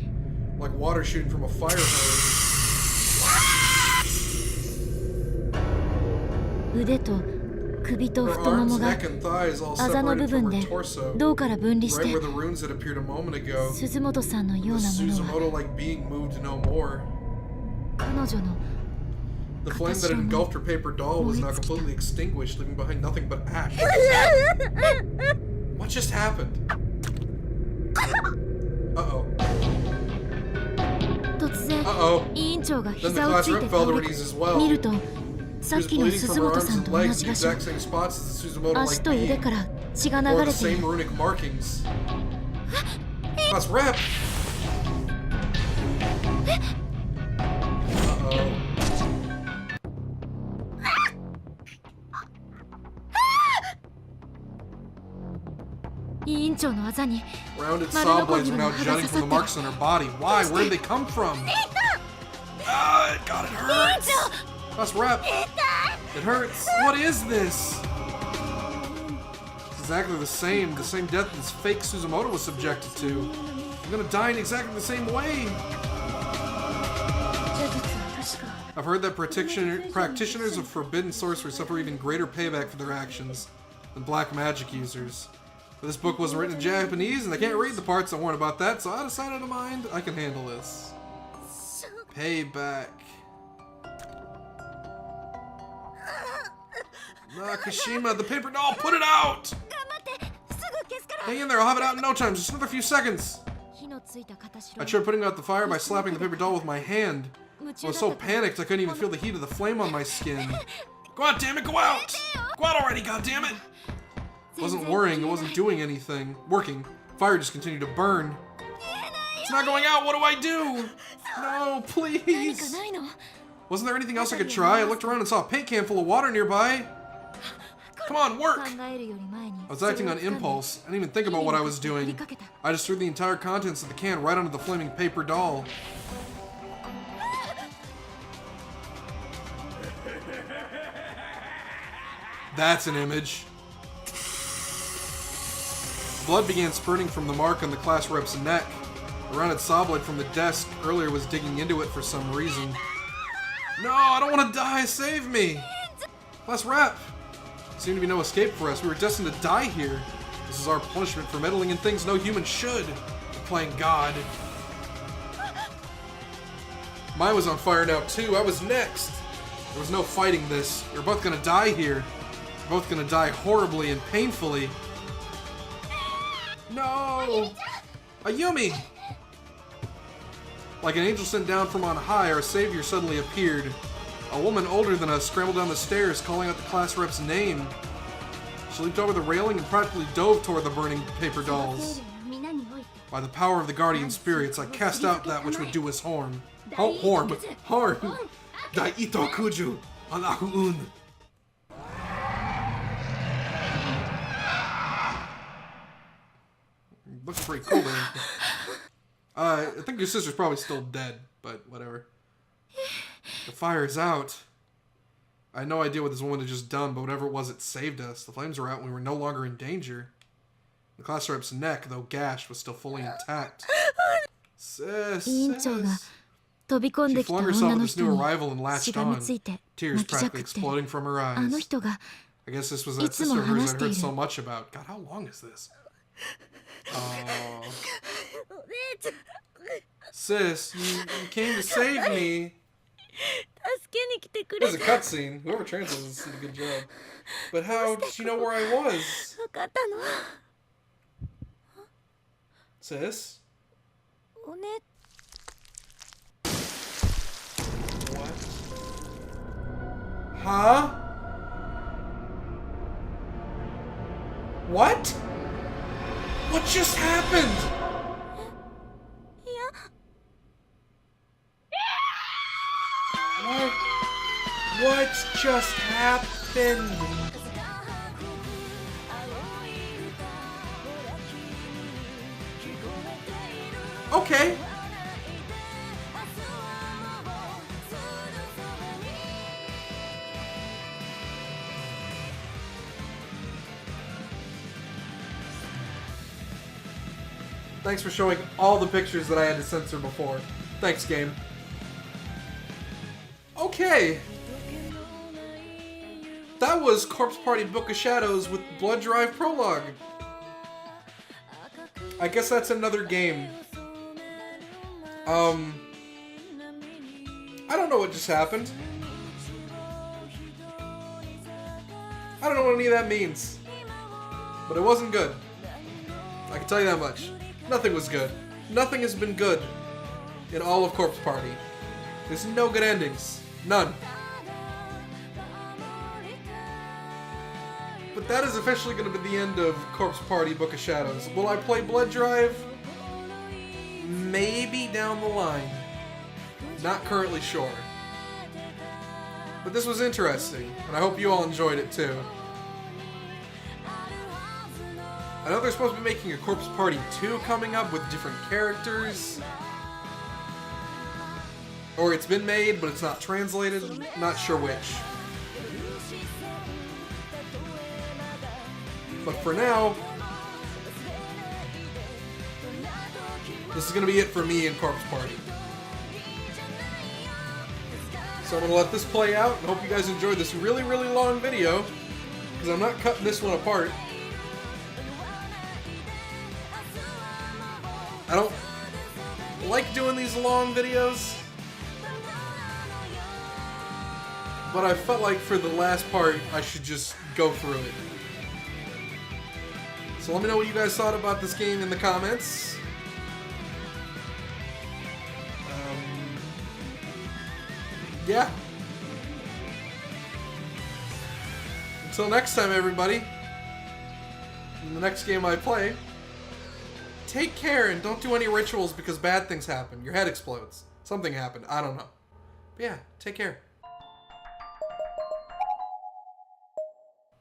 like water shooting from a fire hose. 腕と首と Her 太も arms, もが neck, and thighs all あざの separated 部 from 分 her で torso, 銅から分離し right て where the runes had appeared a moment ago. 鈴本さんのよ The うなものは Suzumoto-like being moved no more. 彼女の The flame that had engulfed her paper doll was now completely extinguished, leaving behind nothing but ash. What just happened? Uh-oh. 突然 Uh-oh. 委員長が Then the 膝をつい class て rep 倒 fell to れ her knees as well. 見ると She さっ was きの bleeding 鈴 from her 本 arms さん and と同 legs じ in the 場所 exact same spots as the 足 Suzumoto-like と腕 being. から血が流 Bore れ the てい same る runic markings. Class rep! Uh-oh. 委員長のあざに Rounded saw blades were now jutting from the marks on her body. Why? Where did they come from? Ah, God, it hurts! Class rep! It hurts! What is this? It's exactly the same death this fake Suzumoto was subjected to. I'm gonna die in exactly the same way! I've heard that practitioners of forbidden sorcery suffer even greater payback for their actions than black magic users. But this book wasn't written in Japanese, and I can't read the parts that weren't about that, so I decided to mind I can handle this. Payback. Nakashima, the paper doll, put it out! Hang in there, I'll have it out in no time, just another few seconds. I tried putting out the fire by slapping the paper doll with my hand. I was so panicked I couldn't even feel the heat of the flame on my skin. Go out, damn it, go out! Go out already, goddammit! It wasn't worrying, it wasn't doing anything. Working. Fire just continued to burn. It's not going out, what do I do? No, please! Wasn't there anything else I could try? I looked around and saw a paint can full of water nearby. Come on, work! I was acting on impulse. I didn't even think about what I was doing. I just threw the entire contents of the can right onto the flaming paper doll. That's an image. Blood began spurting from the mark on the class rep's neck. The rounded saw blade from the desk earlier was digging into it for some reason. No, I don't want to die, save me! Class rep! There seemed to be no escape for us. We were destined to die here. This is our punishment for meddling in things no human should. We're playing God. Mine was on fire now too. I was next. There was no fighting this. You're both gonna die here. You're both gonna die horribly and painfully. No! Ayumi! Like an angel sent down from on high, our savior suddenly appeared. A woman older than us scrambled down the stairs, calling out the class rep's name. She leaped over the railing and practically dove toward the burning paper dolls. By the power of the guardian spirits, I cast out that which would do us harm. Harm! Daito Kuju! Alahuun! Looks pretty cool, man. I think your sister's probably still dead, but whatever. The fire is out. I had no idea what this woman had just done, but whatever it was, it saved us. The flames were out and we were no longer in danger. The class rep's neck, though gashed, was still fully intact. Sis. She flung herself at this new arrival and latched on, tears practically exploding from her eyes. I guess this was that sister of hers I heard so much about. God, how long is this? Oh. Sis, you came to save me. There's a cutscene. Whoever translated this did a good job. But how did she know where I was? Sis? What? Huh? What? What just happened? What just happened? Okay. Thanks for showing all the pictures that I had to censor before. Thanks, game. Okay. That was Corpse Party Book of Shadows with Blood Drive Prologue. I guess that's another game. I don't know what just happened. I don't know what any of that means. But it wasn't good. I can tell you that much. Nothing was good. Nothing has been good in all of Corpse Party. There's no good endings. None. But that is officially going to be the end of Corpse Party Book of Shadows. Will I play Blood Drive? Maybe down the line. Not currently sure. But this was interesting, and I hope you all enjoyed it too. I know they're supposed to be making a Corpse Party 2 coming up with different characters. Or it's been made, but it's not translated. Not sure which. But for now, this is going to be it for me and Corpse Party. So I'm going to let this play out and hope you guys enjoyed this really, really long video, because I'm not cutting this one apart. I don't like doing these long videos, but I felt like for the last part, I should just go through it. So let me know what you guys thought about this game in the comments. Yeah. Until next time, everybody. In the next game I play, take care and don't do any rituals because bad things happen. Your head explodes. Something happened. I don't know. But yeah, take care.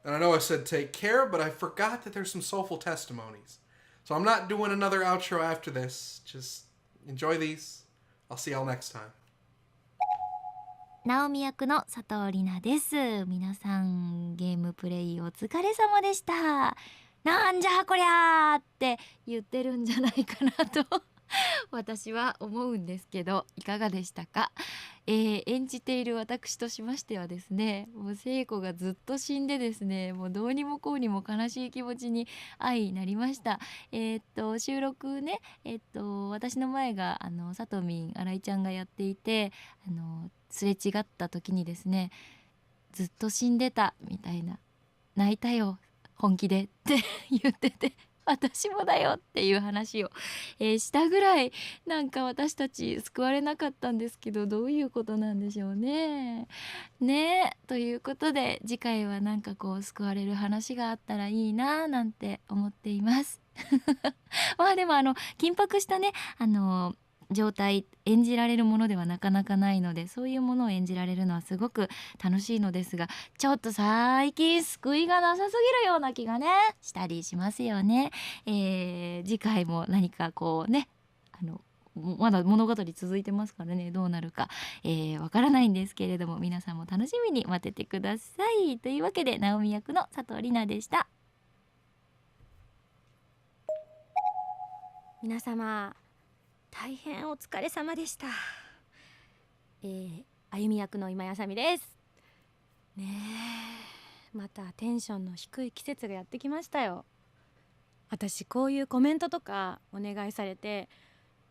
And I know I said take care, but I forgot that there's some soulful testimonies. So I'm not doing another outro after this. Just enjoy these. I'll see y'all next time. ナオミ役の佐藤里奈です。皆さんゲームプレイお疲れ様でした。なんじゃこりゃーって言ってるんじゃないかなと私は思うんですけど、いかがでしたか。演じている私としましてはですね、もう聖子がずっと死んでですね、もうどうにもこうにも悲しい気持ちに相なりました。収録ね、私の前がさとみん新井ちゃんがやっていて、すれ違った時にですね、ずっと死んでたみたいな、泣いたよ本気でって言ってて、私もだよっていう話を、したぐらいなんか私たち救われなかったんですけど、どういうことなんでしょうね。ねえ、ということで次回はなんかこう救われる話があったらいいななんて思っていますまあでも緊迫したね状態演じられるものではなかなかないので、そういうものを演じられるのはすごく楽しいのですが、ちょっと最近救いがなさすぎるような気がねしたりしますよね。次回も何かこうねまだ物語続いてますからね、どうなるかわからないんですけれども、皆さんも楽しみに待っててください。というわけでナオミ役の佐藤里奈でした。皆様大変お疲れ様でした。あゆみ役の今やさみですね。またテンションの低い季節がやってきましたよ。私こういうコメントとかお願いされて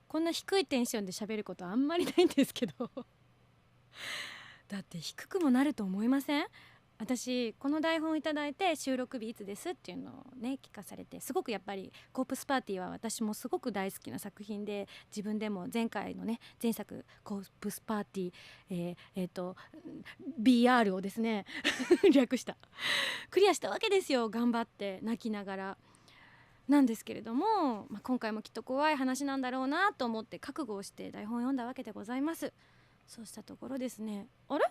こんな低いテンションで喋ることあんまりないんですけどだって低くもなると思いません？私この台本いただいて収録日いつですっていうのをね聞かされて、すごくやっぱりコープスパーティーは私もすごく大好きな作品で、自分でも前回のね前作コープスパーティーBR をですね略したクリアしたわけですよ、頑張って泣きながらなんですけれども、今回もきっと怖い話なんだろうなと思って覚悟をして台本を読んだわけでございます。そうしたところですね、あれ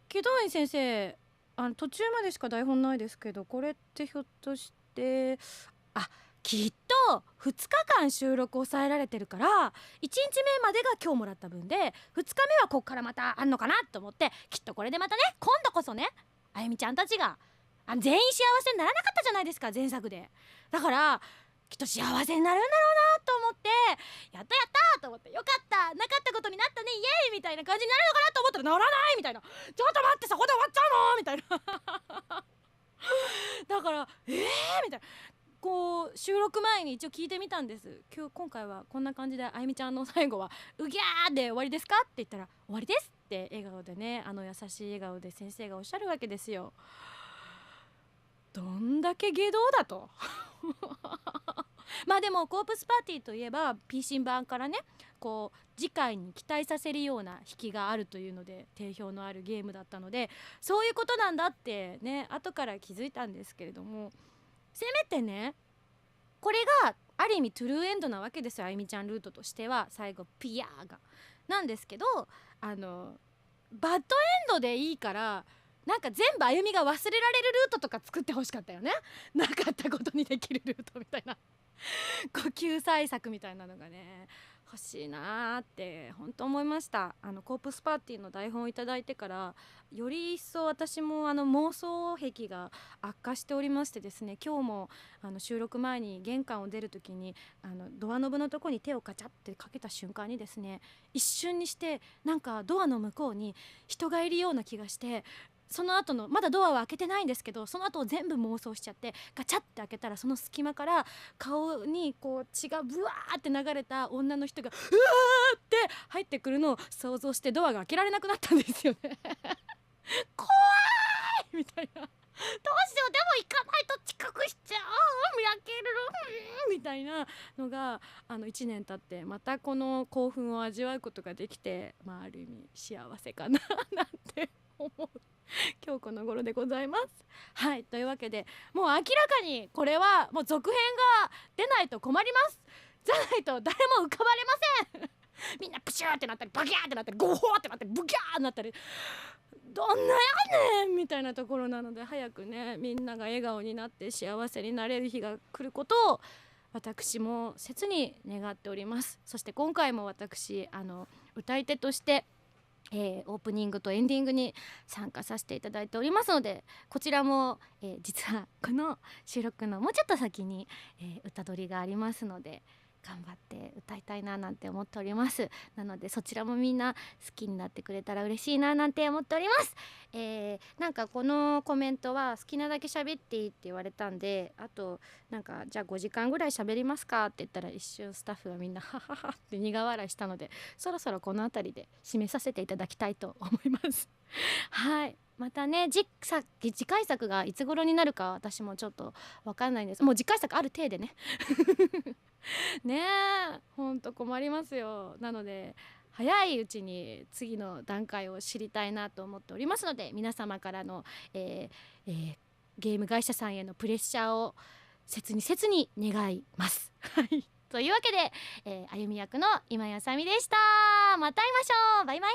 祁答院先生、途中までしか台本ないですけど、これってひょっとしてきっと2日間収録を抑えられてるから、1日目までが今日もらった分で、2日目はこっからまたあんのかなと思って、きっとこれでまたね今度こそねあゆみちゃんたちが全員幸せにならなかったじゃないですか前作で。だからきっと幸せになるんだろうなと思って、やったやったと思って、よかったなかったことになったねイエーイみたいな感じになるのかなと思ったらならないみたいな、ちょっと待ってそこで終わっちゃうのみたいなだからみたいな、こう収録前に一応聞いてみたんです。今回はこんな感じであゆみちゃんの最後はうぎゃーで終わりですかって言ったら、終わりですって笑顔でね、優しい笑顔で先生がおっしゃるわけですよ。どんだけ下道だとでもコープスパーティーといえば PC 版からねこう次回に期待させるような引きがあるというので定評のあるゲームだったので、そういうことなんだってね後から気づいたんですけれども、せめてねこれがある意味トゥルーエンドなわけですよ、あゆみちゃんルートとしては最後ピヤーがなんですけど、バッドエンドでいいからなんか全部あゆみが忘れられるルートとか作ってほしかったよね。なかったことにできるルートみたいな救済策みたいなのがね欲しいなーって本当思いました。コープスパーティーの台本をいただいてからより一層私も妄想癖が悪化しておりましてですね、今日も収録前に玄関を出る時にドアノブのとこに手をカチャってかけた瞬間にですね、一瞬にしてなんかドアの向こうに人がいるような気がして、その後のまだドアは開けてないんですけど、その後を全部妄想しちゃって、ガチャって開けたらその隙間から顔にこう血がブワーって流れた女の人がうわーって入ってくるのを想像してドアが開けられなくなったんですよね怖いみたいな、どうしようでも行かないと近くしちゃう見開けるみたいなのが1年経ってまたこの興奮を味わうことができて、ある意味幸せかななんて思う今日この頃でございます。はい、というわけでもう明らかにこれはもう続編が出ないと困ります。じゃないと誰も浮かばれませんみんなプシューってなったりバキャーってなったりゴホーってなったりブキャーってなったり、どんなやねんみたいなところなので、早くねみんなが笑顔になって幸せになれる日が来ることを私も切に願っております。そして今回も私歌い手としてオープニングとエンディングに参加させていただいておりますので、こちらも、実はこの収録のもうちょっと先に、歌取りがありますので頑張って歌いたいななんて思っております。なのでそちらもみんな好きになってくれたら嬉しいななんて思っております。なんかこのコメントは好きなだけ喋っていいって言われたんで、あとなんかじゃあ5時間ぐらい喋りますかって言ったら一瞬スタッフがみんなハハハって苦笑いしたので、そろそろこの辺りで締めさせていただきたいと思いますはい、またね次回作がいつ頃になるか私もちょっと分かんないんです。もう次回作ある体でねねえほんと困りますよ。なので早いうちに次の段階を知りたいなと思っておりますので、皆様からの、ゲーム会社さんへのプレッシャーを切に願いますはいというわけで、あゆみ役の今やさみでした。また会いましょう。バイバイ。